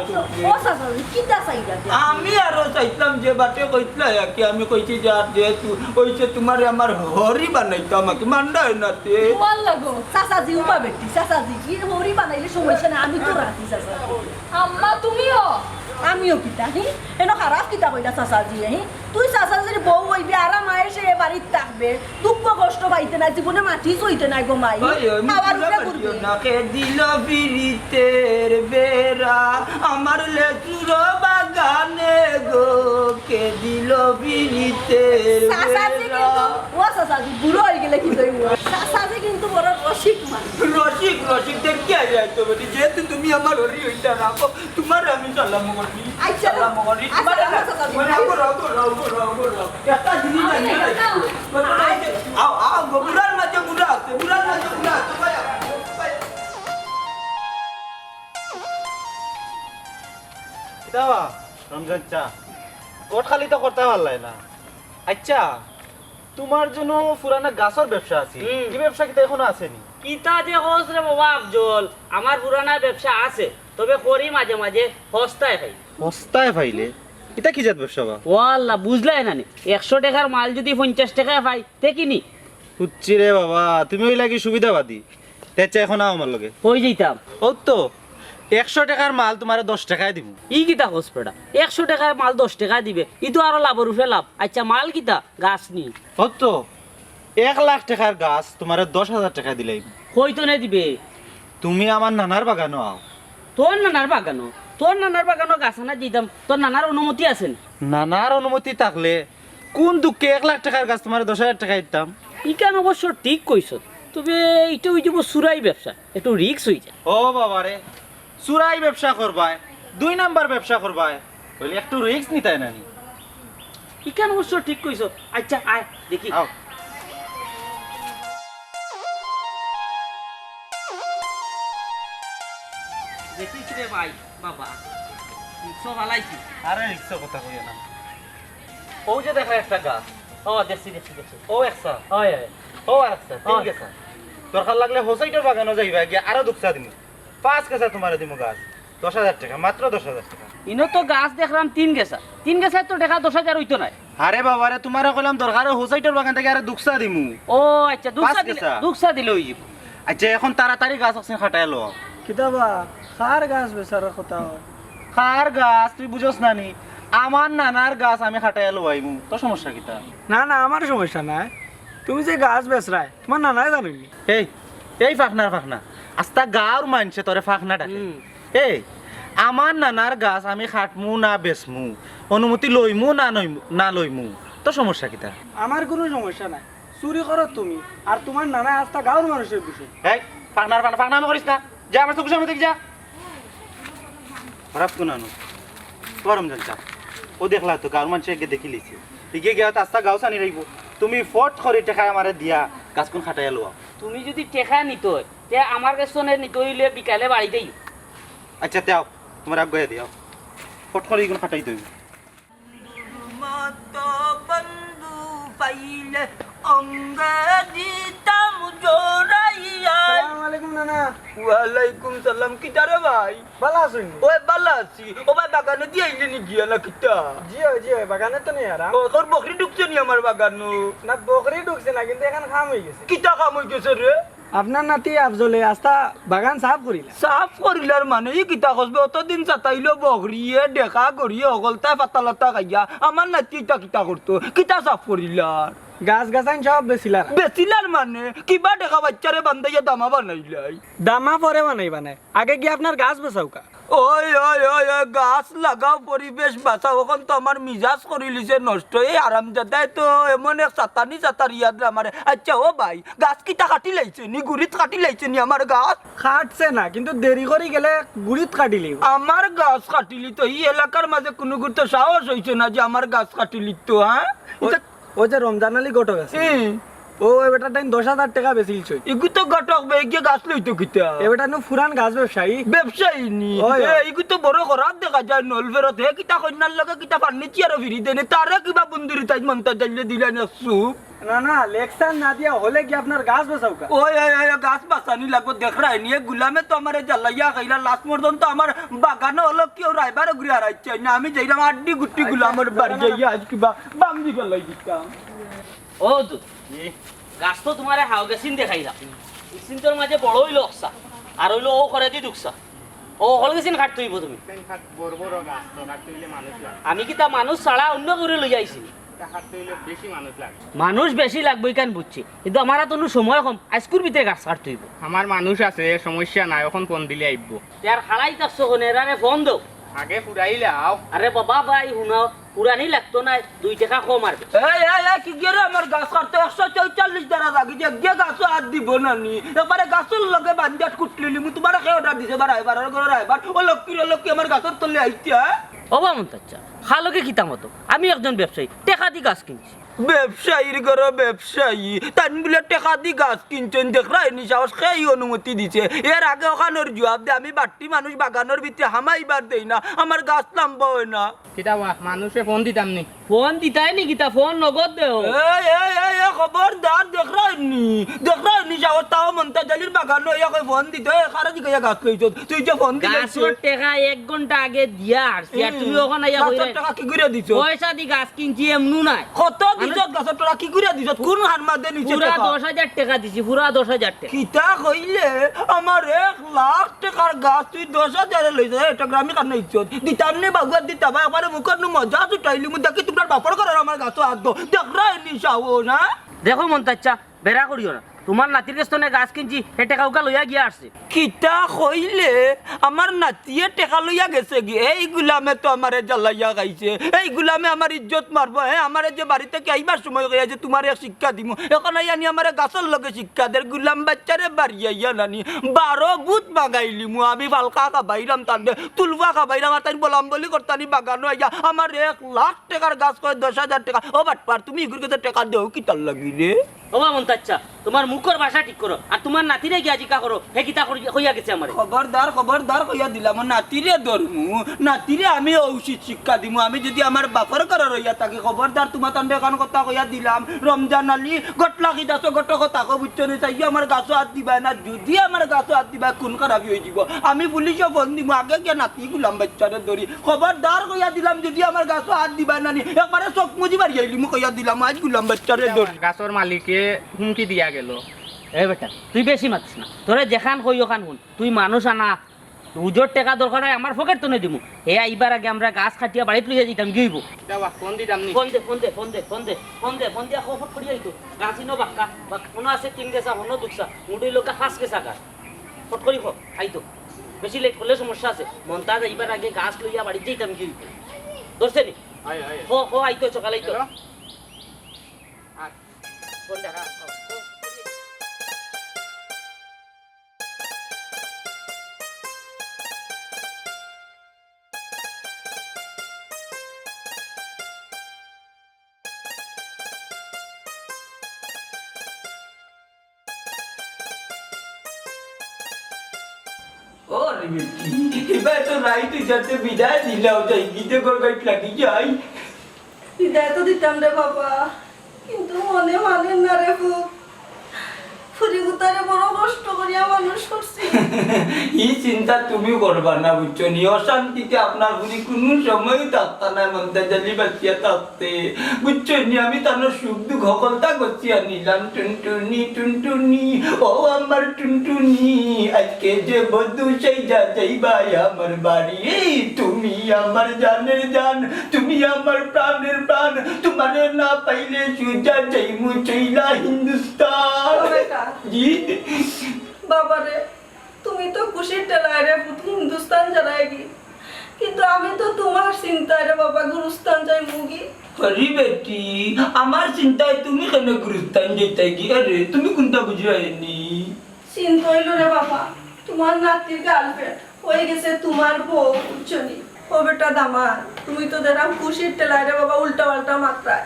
ও চাচা কিটা চাইরা আমি আরো চাইতাম যে বাটে কইতলা কি আমি কইছি যে আর যেহেতু ওইছে তোমার আমার হরি বানাইতাম আমাকে মান্ডায় না তে ভাল লাগো চাচাজি উপা বেটি চাচাজি কি হরি বানাইলে সমস্যা না আমি তো রাখি চাচা আম্মা তুমিও আমিও কিতা হি এনো খারাপ কিতা কইলা চাচাজি হি তুই চাচাজির বউ হইবি আর মায়ের সে বাড়িতে থাকবে দুঃখ কষ্ট পাইতে না জীবনে মাটি চইতে নাই গো মাই খাবার উপরে করবি না কে দিল বিরিতের বেরা আমার লেচুর বাগানে গো কে দিল বিরিতের চাচাজি কিন্তু ও চাচাজি বুড়ো হয়ে গেলে কি দইব চাচাজি কিন্তু বড় রসিক মানুষ রসিক দেখি আই তো বেটি যেহেতু তুমি আমার হরি হইতা রাখো তোমার আমি সালাম করি আচ্ছা সালাম করি তোমার রাখো একটা জিনিস জানি আও বুড়ার মাঝে বুড়া আছে ভাই দাওয়া রমজান চা কোট খালি তো করতে পারলাই না আচ্ছা তোমার জন্য পুরানা গাছের ব্যবসা আছে কি ব্যবসা কি এখনো আসেনি কিতা যে হোস রে বাবা আফজল আমার পুরানা ব্যবসা আছে তবে করি মাঝে মাঝে হস্তায় খাই সস্তায় পাইলে এটা কি জাত ব্যবসা বা ওয়াল্লাহ বুঝলাই না 100 টাকার মাল যদি 50 টাকায় পাই তে কিনি বুঝছি রে বাবা তুমি ওই লাগি সুবিধাবাদী তেচা এখন আমার লগে হই যাইতাম ও তো 100 টাকার মাল তোমার 10 টাকায় দিব ই কিতা হোস পেড়া 100 টাকার মাল 10 টাকা দিবে ই তো আরো লাভের উপরে লাভ আচ্ছা মাল কিতা গাছ নি ও তো 1 লাখ টাকার গাছ তোমার 10,000 টাকা দিলাই কইতো না দিবে তুমি আমার নানার বাগানো আও তোর নানার বাগানো গাছ না দিতাম তোর নানার অনুমতি আছেন নানার অনুমতি থাকলে কোন দুঃখে 1 লাখ টাকার গাছ তোমার 10,000 টাকা দিতাম। ইকান অবশ্য ঠিক কইছ, তবে এটা হয়ে যাব চুরাই ব্যবসা, একটু রিস্ক হয়ে যায়। ও বাবা রে, চুরাই ব্যবসা করবাই, 2 নাম্বার ব্যবসা করবাই, বলে একটু রিস্ক নিতাই না নি। ইকান অবশ্য ঠিক কইছ। আচ্ছা আয় দেখি। আও দেখিস রে ভাই বাবা, সব আলাইছি। আরে রিক্সা কথা কইয়া না। ও যে দেখা একটা গাছ। ও দেখছি দেখছি দেখছি। ও একসা, হয় হয়। ও আরেকসা, ঠিক আছে। দরকার লাগলে হোসাইটার বাগানও যাইবা, গিয়ে আরো দুঃখা দিমু। 5 কেসা তোমার দিমু গাছ, 10,000 টাকা, মাত্র 10,000 টাকা। ইনো তো গাছ দেখলাম 3 গেছা, 3 গেছায় তো টাকা 10,000 হইতো না। আরে বাবা রে, তোমারে কইলাম দরকার হোসাইটার বাগান থেকে আরো দুঃখা দিমু। ও আচ্ছা, দুসা দিলে গেছা। দুসা দিলে হই যাব। আচ্ছা এখন তাড়াতাড়ি গাছ আছে খাটাই লো। কিতাবা খার গাছ বেচারা কথা হয়। কার গাছ তুই বুঝোস না নি? আমার নানার গাছ আমি খাটাই লো আইমু, তো সমস্যা কিতা? না না, আমার সমস্যা নাই। তুমি যে গাছ বেচরাই তোমার নানাই জানিনি। এই এই ফাঁকনা আস্তা গাঁর মানছে তোরে ফাঁকনা ডাকে। এই আমার নানার গাছ আমি খাটমু না বেচমু, অনুমতি লইমু না লইমু, তো সমস্যা কিতা? আমার কোনো সমস্যা নাই, চুরি করো তুমি আর তোমার নানা আস্তা গাঁর মানুষের বিষয়। এই ফাঁকনা করিস না, যা আমার চোখের সামনে দেখি যা। খারাপ তো নানু গরম জল চা, ও দেখলা তো গাঁর মানুষ এগে দেখি লিছে, এগে গিয়া তো আস্তা গাঁও সানি রইব। তুমি ফট করে টাকা আমারে দিয়া গাছ কোন খাটাই লো। তুমি যদি টাকা নিত তে আমার কাছে নিতে হইলে বিকালে বাড়িতেই। আচ্ছা দাও, তোমার আগে দিও, ফট করে এগুলো খাটাই দিই। মতো বন্ধু পাইলে অঙ্গে দিতাম জোড়াইয়া। আসসালামু আলাইকুম নানা। ওয়ালাইকুম সালাম। কিটা রে ভাই? ভালো আছেন? ওই বালা আছি। ও ভাই বাগানে দিয়ে আইলে নি গিয়া না কিটা? জি বাগানে তো নেই আরাম। ও তোর বকরি ঢুকছে নি আমার বাগানো? না বকরি ঢুকছে না, কিন্তু এখন খাম হয়ে গেছে। কিটা কাম হই গেছে রে? আপনার নাতি আফজলে আস্তা বাগান সাফ করিলা। সাফ করিলার মানে ই কিতা কসবে? অতদিন চাতাইলো বকরিয়ে দেখা করিয়ে অগলতায় পাতালতা খাইয়া আমার নাতি ইটা কিতা করতো? কিতা সাফ করিলার? গাছ গাছাইন সব বেচিলার। বেচিলার মানে কিবা দেখা বাচ্চারে বান্ধাইয়া দামা বানাইলাই। দামা পরে বানাই আগে কি আপনার গাছ বেচাও কা? ওই ওই ওই ওই গাছ লাগাও, পরিবেশ বাঁচাও। এখন তো আমার মিজাজ করে লিছে নষ্ট। এই আরামজাদায় তো এমন এক চাতার ইয়াদ আমার। আচ্ছা ও ভাই, গাছ কিটা কাটি লাইছে নি? গুড়িত কাটি লাইছে নি আমার গাছ? খাটছে না, কিন্তু দেরি করে গেলে গুড়িত কাটিলি। আমার গাছ কাটিলি তো এই এলাকার মাঝে কোনো গুরুত্ব সাহস হয়েছে না যে আমার গাছ কাটিলি তো? হ্যাঁ, ও যে রমজান আলী ঘটক আছে, ও এবার টাইম 10,000 টাকা বেচিলছে। এগু তো ঘটক বেগে গাছ লইতো কিতা? এবার ফুরান গাছ ব্যবসায়ী নি। এগু তো বড় খরাব দেখা যায় নল ফেরত। হে কিতা কন্যার লগে কিতা ফার্নিচার ফিরি দেনে তারা কিবা বন্ধুরি তাই মন্তাজ যাইলে দিলেন সুপ। না লেকচার না দিয়া হলে কি আপনার গাছ বেচাও কা? ওই গাছ বাঁচানি লাগবো দেখ রাই নিয়ে গুলামে তো আমার জ্বালাইয়া খাইলা লাস্ট পর্যন্ত আমার বাগানে হলো কেউ রাইবার ঘুরে হারাইছে না। আমি যাইলাম আড্ডি গুটি গুলামের বাড়ি যাইয়া আজ কিবা বাম দি গেলাই দিতাম। ও তো গাছ তো তোমার হাও গেছিন দেখাইলা, সিনটোর মাঝে বড় হইলো অক্সা আর হইলো ও করে দি দুকসা। ও হল গেছিন কাটতে হইব তুমি। আমি কি তা মানুষ ছাড়া অন্য করে লই যাইছি? মানুষ বেশি লাগবে কেন বুঝছি, কিন্তু আমার তো সময় কম। আজকুর ভিতরে গাছ কাটতে হইব। আমার মানুষ আছে, সমস্যা নাই, এখন ফোন দিলে আইব। তার হারাই তার সহনে এরারে ফোন দাও। আগে ফুরাইলে আও। আরে বাবা ভাই শুনাও, পুরানি লাগতো না, 2 টাকা কম আর কি গেরে আমার গাছ কাটতে 144 টাকা লাগি যে গে গাছ আর দিব না নি। এবারে গাছের লগে বান্দাট কুটলিলি মু তোমার কে অর্ডার দিছে বার আইবার ও লক্ষ্মী আমার গাছের তলে আইতে। ওবা মন্তাচ্চা খালকে কিতা মতো আমি একজন ব্যবসায়ী, টাকা দি গাছ কিনছি। ব্যবসায়ীর ঘরে ব্যবসায়ী তান বলে টাকা দি গাছ কিনছেন দেখরাই নি সাহস খেয়ে অনুমতি দিছে। এর আগে ওখানোর জবাব দে আমি বাট্টি মানুষ বাগানোর ভিতরে হামাইবার দেই না, আমার গাছ নামবা হয় না। কিতা মানুষে ফোন দিতাম নি? ফোন দিতাই নি কিতা, ফোন নগদ দেও। খবরদার দেখরাই নি সাহস তাও মন্তাজ আলীর বাগানো ফোন দিতে খারা দিকে গাছ লইছ তুই যে ফোন দিলে গাছের টাকা 1 ঘন্টা আগে দিয়া আসছি আর তুমি ওখানে আইয়া কইরা টাকা কি করে দিছ? পয়সা দি গাছ কিনছি এমনু নাই। কত দিছ গাছের টাকা কি করে দিছ? কোন হারমাদে নিচে পুরা টাকা? 10,000 টাকা দিছি, পুরা 10,000 টাকা। কিতা কইলে আমার 1 লাখ টাকার গাছ তুই 10,000 লইছ? এটা গ্রামে কানে ইজ্জত দিতাম নে বাগুয়ার দিতা ভাই আমার মুখের নু মজা উঠাইলি মু দেখি তোমার বাপর করে আমার গাছ হাত দো দেখরাই নি সাও না। দেখো মন্তাচ্চা বেড়া করিও না, তোমার নাতির স্তনে গাছ কিনছি হে টেকা উকা লইয়া গিয়া আসছে কিতা কইলে আমার নাতিয়ে টেকা লইয়া গেছে কি এই গুলামে তো আমারে জ্বালাইয়া গাইছে এই গুলামে আমার ইজ্জত মারবো হ্যাঁ আমারে যে বাড়ি থেকে আইবার সময় কইয়া যে তোমার শিক্ষা দিব এখন আইয়ানি আমারে গাছের লগে শিক্ষা দের গুলাম বাচ্চারে বাড়ি আইয়া নানি 12 বুত বাগাইলি মু আমি বালকা খাবাইলাম তান্ডে তুলবা খাবাইলাম আর তাই বলাম বলি করতানি বাগানো আইয়া আমার 1 লাখ টাকার গাছ কয় 10,000 টাকা ও বাটপার তুমি ইগুর কাছে টাকা দেও কি তার লাগি রে ওবা মন্তাচ্ছা তোমার মুখর ভাষা ঠিক করো আর তোমার নাতিরে গিয়া জিকা করো হে কিতা কইয়া গেছে আমারে খবরদার কইয়া দিলাম নাতিরে ধরমু নাতিরে আমি উচিত শিক্ষা দিমু আমি যদি আমার বাপর করে রইয়া থাকি খবরদার তোমার তান্ডে কান কথা কইয়া দিলাম রমজান আলী গটলা কি দাসো গট কথা কো বুঝছো নি চাই আমার গাছও হাত দিবা না যদি আমার গাছও হাত দিবা কোন খারাপ হয়ে যাব আমি পুলিশও ফোন দিমু আগে গিয়া নাতি গুলাম বাচ্চারে ধরি খবরদার কইয়া দিলাম যদি আমার গাছও হাত দিবা না একবারে চোখ মুজি বাড়ি আইলিমু কইয়া দিলাম আজ গুলাম বাচ্চারে ধরি গাছর মালিকে হুমকি দিয়া গেল এ বেটা তুই বেশি মাতিস না তোরে যেখান কই ওখান শুন তুই মানুষ আনা উজোর টাকা দরকার হয় আমার পকেট তো দিমু হে আইবার আগে আমরা গাছ কাটিয়া বাড়িতে লইয়া যেতাম গিইব দেওয়া ফোন দিতাম নি ফোন দে খবর করি আইতো গাছিনো বাক্কা বা কোনো আছে তিন গেছা হনো দুকসা মুডি লোকা ফাস গেছা গা ফট করি খো আইতো বেশি লেট করলে সমস্যা আছে মন্তাজ আইবার আগে গাছ লইয়া বাড়িতে যেতাম গিইব ধরছে নি হো আইতো সকালে আইতো ফোন দেখা এবার তো রাইট যাতে বিদায় দিলাও যাই গীতে গড়গাইট লাগি যাই বিদায় তো দিতাম রে বাবা কিন্তু মনে মানেন না রে ফুরি গুতারে বড় কষ্ট করিয়া মানুষ করছি এই চিন্তা তুমি করবা না বুঝছো নি অশান্তিতে আপনার বুড়ি কোনো সময় থাকতা না মন্তাজ আলী বাঁচিয়া থাকতে বুঝছো নি আমি তার সুখ দুঃখ সকলটা গছিয়া নিলাম টুনটুনি ও আমার টুনটুনি আজকে যে বধু সেই যা যাইবা আমার বাড়ি তুমি আমার জানের জান তুমি আমার প্রাণের প্রাণ তোমারে না পাইলে সুজা যাইমু চইলা হিন্দুস্তান জি বাবা রে তুমি তো খুশির টেলায় রে হিন্দুস্তান যারাইগি কিন্তু আমি তো তোমার চিন্তায় রে বাবা গুরুস্থান যাই মুগি আরে বেটি আমার চিন্তায় তুমি কেন গুরুস্থান যেতে গিয়ে রে তুমি কোনটা বুঝাইনি চিন্তা হইল রে বাবা তোমার নাতির গার্লফ্রেন্ড হয়ে গেছে তোমার বউ বুঝছনি ও বেটা দামার তুমি তো দেরাম খুশির টেলায় রে বাবা উল্টা পাল্টা মাত্রায়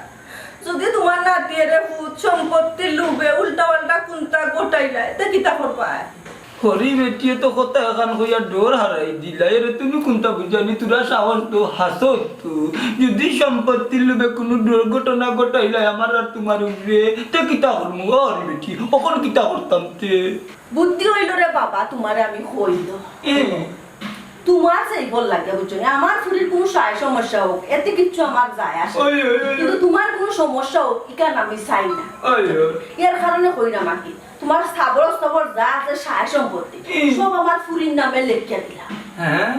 যদি তোমার নাতির ভূত সম্পত্তির লোভে উল্টা পাল্টা কোনটা গোটাইলায় তা কিতা করবা হরি বেটিয়ে তো কথা এখন হইয়া ডোর হারাই দিলা এর তুমি কোনটা বুঝানি তোরা সাহস তো হাসত তো যদি সম্পত্তির লোভে কোনো দুর্ঘটনা ঘটাইলাই আমার আর তোমার উপরে তে কিতা করমু হরি বেটি ওখন কিতা করতাম তে বুদ্ধি হইল রে বাবা তোমারে আমি কইল তোমার সেই বল লাগে বুঝছো আমার ফুরির কোনো সমস্যা হোক এতে কিচ্ছু আমার যায় আসে কিন্তু তোমার কোনো সমস্যা হোক ইকান আমি চাই না এর কারণে কই না মাকি তোমার স্থাবর যা আছে সায় সম্পত্তি সব আমার ফুরির নামে লেখিয়া দিলাম হ্যাঁ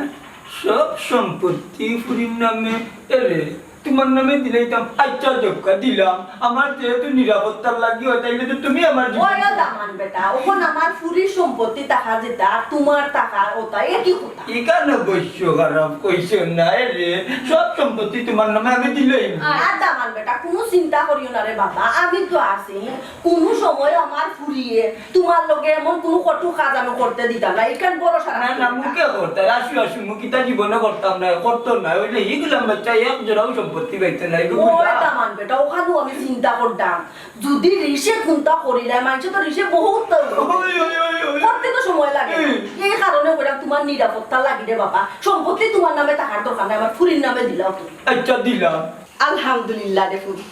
সব সম্পত্তি ফুরির নামে এরে তোমার নামে দিলাইতাম আচ্ছা জবকা দিলাম আমার যেহেতু নিরাপত্তার লাগি হয় তাইলে তো তুমি আমার ওয়া দামান বেটা ওখন আমার ফুরির সম্পত্তি টাকা যেটা তোমার টাকা ওটা একই কথা এখানে বৈশ্য খারাপ কইছো না রে সব সম্পত্তি তোমার নামে আমি দিলাই আর দামান বেটা কোনো চিন্তা করিও না রে বাবা আমি তো আছি কোনো সময় আমার ফুরিয়ে তোমার লগে এমন কোনো কটু কাজ আমি করতে দিতাম না এখান বড় সারা না মুখে করতে আসু মুখিতা জীবনে করতাম না করতো না ওইলে এইগুলাম বাচ্চা এক জোড়াও সম্পত্তি পাইতে না ওই দামান বেটা ওখানেও আমি চিন্তা করতাম যদি ঋষে খুনটা করিলে মানুষ তো ঋষে বহুত করতে তো সময় লাগে এই কারণে বললাম তোমার নিরাপত্তা লাগি রে বাবা সম্পত্তি তোমার নামে টাকার দরকার নাই আমার ফুরির নামে দিলাও তুমি আচ্ছা দিলাম আলহামদুলিল্লাহ রে ফুরি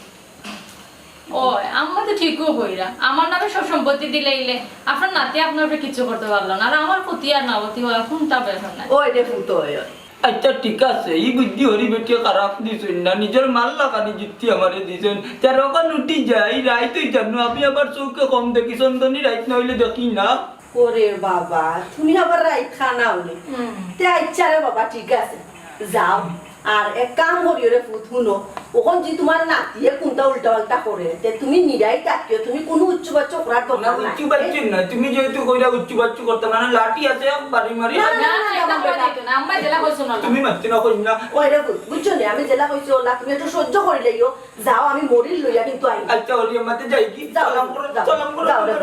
ওই আম্মা তো ঠিকও কইরা আমার নামে সব সম্পত্তি দিলেইলে আপনার নাতি আপনার উপরে কিছু করতে পারলো না আর আমার ক্ষতি আর নাবতি হয় কোনটা ব্যাপার নাই ওই রে ফুটো ওই আচ্ছা ঠিক আছে এই বুদ্ধি হরি বেটিয়ে খারাপ দিছেন না নিজের মাল লাগানি যুক্তি আমারে দিছেন তার ওখান উঠি যাই রাইত তুই জানো আমি আবার চৌকে কম দেখি চন্দনী রাইত না হইলে দেখি না ওরে বাবা তুমি আবার রাইত খানা হলে তে আচ্ছা রে বাবা ঠিক আছে যাও আর এক কাম করিও রে ফুট শুনো ওখান যদি তোমার নাতিয়ে কোনটা উল্টা পাল্টা করে তে তুমি নিরাই তাকিও তুমি কোনো উচ্চ বাচ্চা করার না দরকার নাই উচ্চু বাচ্চু না তুমি যেহেতু কইরা উচ্চু বাচ্চু করতে না লাঠি আছে বাড়ি মারি না না এটা করা যাইতো না আম্মা জেলা কইছো না তুমি মারতে না কইনা ওই রে বুঝছো না আমি জেলা কইছি ওলা তুমি একটু সহ্য করে লইও যাও আমি মরিল লইয়া কিন্তু আই আচ্ছা ওলি আমাতে যাই কি যাও সালাম করো সালাম করো যাও রে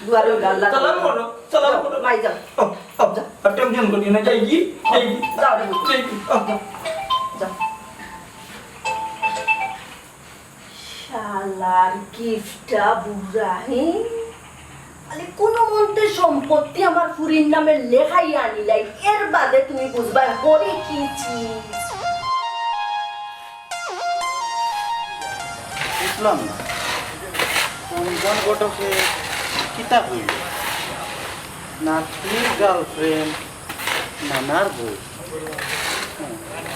দুয়ারে আল্লাহ সালাম করো সালাম করো মাই যাও টেনশন করি না যাই কি যাও রে যাই কি যাও শালার গিফটটা বুড়া আরে কোন মন্ত্রে সম্পত্তি আমার ফুরির নামে লেখাই আনিলাই এর বাদে তুমি বুঝবা করে কি চিজ বুঝলাম না কোন ঘটকে কিতাব হইল নাতির গার্লফ্রেন্ড নানার বউ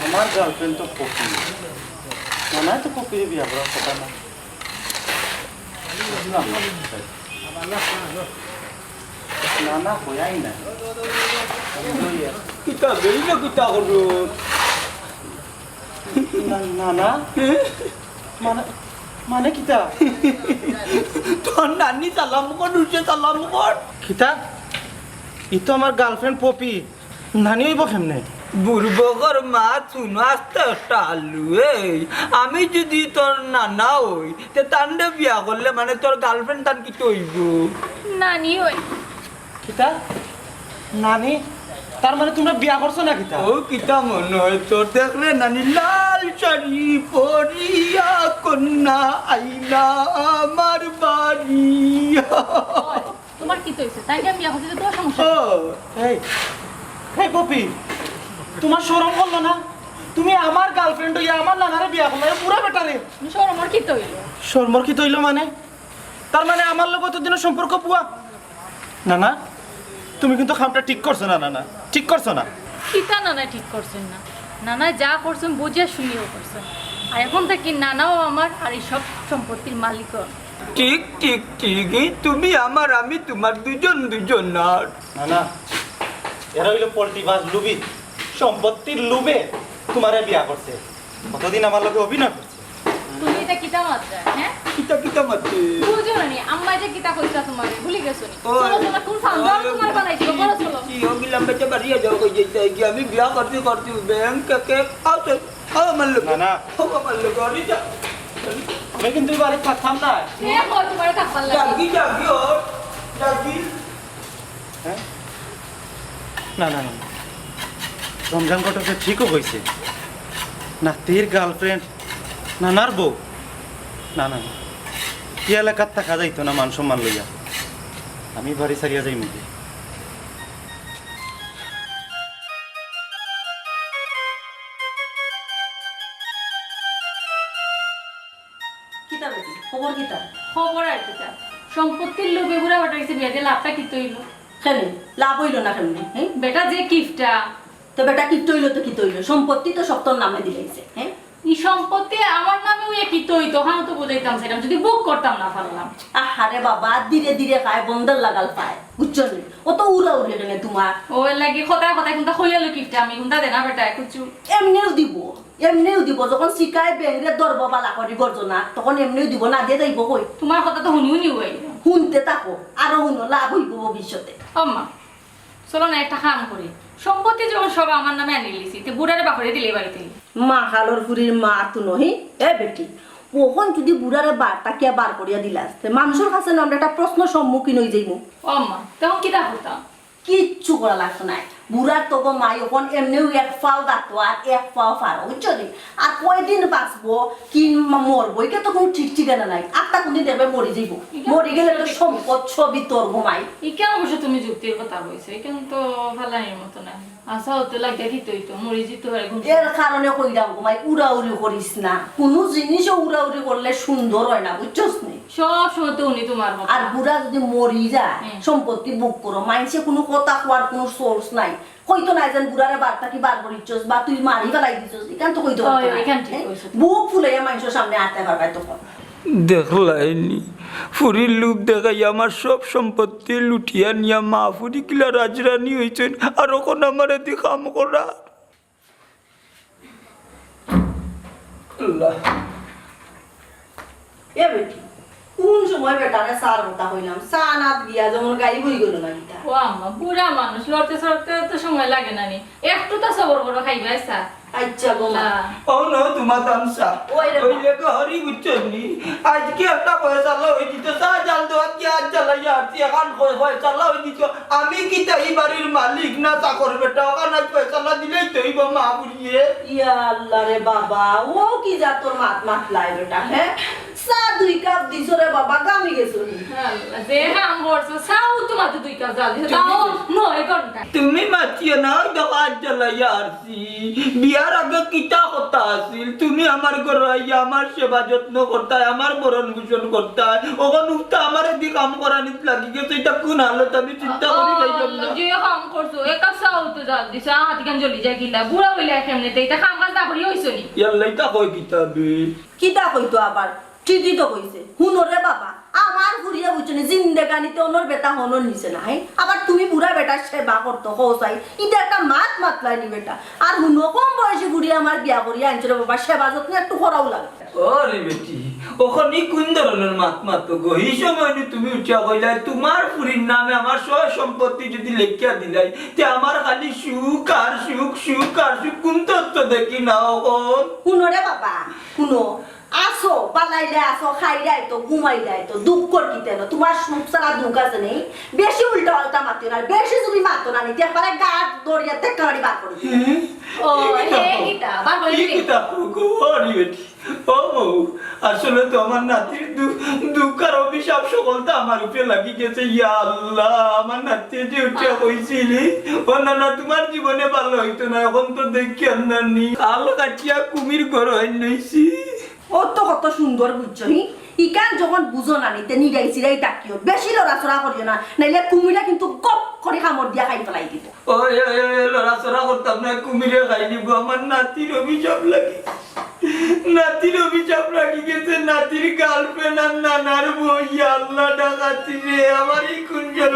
আমার গার্লফ্রেন্ড তো পপি নানা তো পপির বিয়া করার কথা না বুঝলাম নানা হইয়াই না কিতা বেই না কিতা করো নানা মানে মানে কিতা তোর নানি সালাম কর উঠে সালাম কর কিতা ই তো আমার গার্লফ্রেন্ড পপি নানি হইব কেমনে বুড়বকর মা শুনো আস্তে আস্তে আলু আমি যদি তোর নানা হই তে তান্ডে বিয়া করলে মানে তোর গার্লফ্রেন্ড তার কি হইব নানি ওই কিতা নানি তার মানে তোমরা বিয়া করছো না কিতা ও কিতা মনে হয় তোর দেখলে নানি লাল শাড়ি পরিয়া কন্যা আইনা আমার বাড়ি তোমার কি হইছে তাই আমি বিয়া হতে তো সমস্যা ও এই এই পপি তোমার শরম করলো না তুমি আমার গার্লফ্রেন্ড হইয়া আমার নানারে বিয়া করলে পুরা বেটারে শরমর কি হইলো শর্মর কি তৈল মানে তার মানে আমার লোক এতদিনের সম্পর্ক পুয়া না না তুমি কিন্তু খামটা ঠিক করছো না না ঠিক করছো না কিতা নানা ঠিক করছেন না নানা যা করছেন বুঝে শুনিও করছেন আর এখন থেকে নানাও আমার আর এই সব সম্পত্তির মালিকও ঠিক ঠিক ঠিকই তুমি আমার আমি তোমার দুজন না না না এরা হইলো পোল্ট্রি বাস লুবি সম্পত্তির লুবে তোমারে বিয়া করছে কতদিন আমার লোকে অভিনয় করছে তুমি এটা কিতা মাত্রা হ্যাঁ কিতা কিতা মাতে বুঝো না নি আম্মা যে কিতা কইতা তোমার ভুলি গেছো নি ওই, চলো চলো কোন ফান্ডা তোমার বানাইছো বলো চলো কি হোগিলাম বেটা বাড়িয়া যাও কই যাইতে কি আমি বিয়া করতে ব্যাংক কে আউতে আমার লোক না, না। আমার লোক অরি যা আমি কিন্তু এবারে থাকতাম না হে কই তোমার থাকবার লাগে জাগি ও জাগি হ্যাঁ না না না রমজান ঘটকে ঠিকও হয়েছে নাতির গার্লফ্রেন্ড নানার বউ না না না কি এলাকার থাকা যাইতো না মান সম্মান লইয়া আমি বাড়ি সারিয়া যাই মুখে কিতা বেটি খবর কিতা খবর আর কিতা সম্পত্তির লোভে বুড়া বাটাইছে বিয়া দিয়ে লাভটা কি হইলো কেনে লাভ হইল না কেমনি হ্যাঁ বেটা যে গিফটটা তো বেটা কি তৈল তো কি তৈল সম্পত্তি তো সব তোর নামে দিলাইছে হ্যাঁ এই সম্পত্তি আমার নামে ওই কি তৈতো হাও তো বুঝাইতাম সেটা যদি বুক করতাম না পারলাম আহারে বাবা ধীরে ধীরে খায় বন্দর লাগাল পায় বুঝছো নি ও তো উড়া উড়ে গেলে তোমার ওই লাগি কথায় কথায় কিন্তু হইয়ালো গিফটটা আমি কিন্তু দেনা বেটা কুচু এমনিও দিব যখন শিকায় ব্যাংরে দর বালা করি গর্জনা তখন এমনিও দিব না দিয়ে যাইব কই তোমার কথা তো শুনিও নি ওই শুনতে থাকো আরো শুনো লাভ হইব ভবিষ্যতে আম্মা চলো না একটা কাম করি সম্পত্তি যখন সব আমার নামে আনি লিছি তো বুড়ারে বাপরে দিলে বাড়িতে মা খালর ফুরির মা তো নহি এ বেটি ওখন যদি বুড়ারে বারটা বার করিয়া দিলাস মানুষের কাছে না আমরা একটা প্রশ্ন সম্মুখীন হয়ে যাইব ও আম্মা তখন কিতা করতাম কিচ্ছু করা লাগতো না বুড়ার তবু মাই ওখন এমনিও এক পাও গাতো আর এক পাও ফারো বুঝছো নি আর কয়দিন বাঁচবো কি মরবো একে তো কোনো ঠিক ঠিকানা নাই আটটা কোনদিন দেখবে মরি যাইব মরি গেলে তো সম্পদ ছবি তোর ঘুমাই কেন অবশ্য তুমি যুক্তির কথা কইছো কেন তো ফালানির মতো না আশা হতে লাগে কি তো মরি যেতে হয় এর কারণে কইরাম ঘুমাই উড়াউড়ি করিস না কোনো জিনিসও উড়াউড়ি করলে সুন্দর হয় না বুঝছস নি সব সময় তো উনি তোমার কথা আর বুড়া যদি মরি যায় সম্পত্তি বুক করো মাইনসে কোনো কথা কোয়ার কোনো সোর্স নাই কইতো না যেন বুড়ারে বারটা কি বার করিছস বা তুই মারি ফেলাই দিছস এখান তো কইতো ওই, এখান ঠিক কইছো। বুক ফুলাইয়া মানুষের সামনে আনতে পারবে তখন দেখলাইনি ফুরির লুপ দেখাই আমার সব সম্পত্তি লুটিয়া নিয়া মা ফুরি কিলা রাজরানী হয়েছেন আর ওখানে আমার এদি কাম করা আল্লাহ এ বেটি কোন সময় বেটারে সার কথা হইলাম চা নাত গিয়া যেমন গাই বই গেল না গীতা ও আম্মা বুড়া মানুষ লড়তে চড়তে তো সময় লাগে না নি একটু তো সবর করে খাইবাই চা আচ্ছা গো মা ও নো তোমার তামসা ওই রে ওই লেগে হরি বুঝছনি আজকে একটা পয়সা লই দিতে চা জাল দো কি আজ চালাই আসছি এখন পয়সা লই দিত আমি কি তাই বাড়ির মালিক না চাকর বেটা ওখানে পয়সা না দিলেই তৈব মা বুড়িয়ে ইয়া আল্লাহ রে বাবা ও কি যা তোর মাত লাই বেটা হ্যাঁ চা 2 কাপ দিছো রে বাবা গামি গেছো আল্লাহ যে কাম করছো চাও তোমাতে 2 কাপ জাল দিছো তাও 9 ঘন্টা তুমি মাতিও না দেখো আজ চালাই আসছি বিয়ার আগে কিতা কথা আছিল তুমি আমার ঘরে আইয়া আমার সেবা যত্ন করতাই আমার বরণ ভূষণ করতাই ওখান উঠতে আমার এদি কাম করা নিত লাগি গেছে এটা কোন হালত আমি চিন্তা করি পাইলাম না যে কাম করছো এক কাপ চাও তো জাল দিছো হাতি কান জ্বলি যায় কিলা বুড়া হইলে কেমনে এটা কাম কাজ না করি হইছো নি ইয়াল্লাইটা কই কিতাবে কিতা কইতো আবার ঠিকই তো কইছে হুনো রে বাবা আমার ঘুরিয়া বুঝছনি জিন্দেগানিতে ওনর বেটা হনর নিছে না হাই আবার তুমি বুড়া বেটার সেবা করতো হোসাই এটা একটা মাতলাইনি বেটা আর হুনো কম বয়সে ঘুরিয়া আমার বিয়া করিয়া আনছে রে বাবা সেবা যত্ন একটু করাও লাগে ওরে বেটি ওখানে কোন ধরনের মাত গো এই সময় তুমি উঠিয়া কইলাই তোমার পুরীর নামে আমার সব সম্পত্তি যদি লেখিয়া দিলাই তে আমার খালি সুখ আর সুখ কোন তত্ত্ব দেখি না ওখন হুনো রে বাবা হুনো আসো পালাইলে আসো খাইলে তো ঘুমাইলে তো দুঃখ করতে না তোমার সুখ সারা দুঃখ আছে নেই বেশি উল্টা পাল্টা মাতিও না বেশি যদি মাতো না নিতে পারে গাছ দড়িয়া দেখা বাড়ি বার করে ও হে গীতা বার করে কি কিতা গো ওরে বেটি ও বউ আসলে তো আমার নাতির দুঃখ আর অভিশাপ সকলটা আমার উপরে লাগি গেছে ইয়া আল্লাহ আমার নাতি যে উঠিয়া কইছিলি ও না তোমার জীবনে ভালো হইতো না এখন তো দেখি আন্দানি কাল কাটিয়া কুমির ঘর হইন নইছি কত সুন্দর বুঝছো হি ইকান যখন বুঝো না নিতে নিরাই চিরাই তাকিও বেশি লড়াচড়া করিও না নাইলে কুমিরা কিন্তু গপ করে কামড় দিয়া খাই ফেলাই দিব ওই লড়াচড়া করতাম না কুমিরে খাই নিব আমার নাতির অভিশাপ লাগি গেছে নাতির গার্লফ্রেন্ড আর নানার বই আল্লাহ ডাকাতি রে আমার এই কুঞ্জল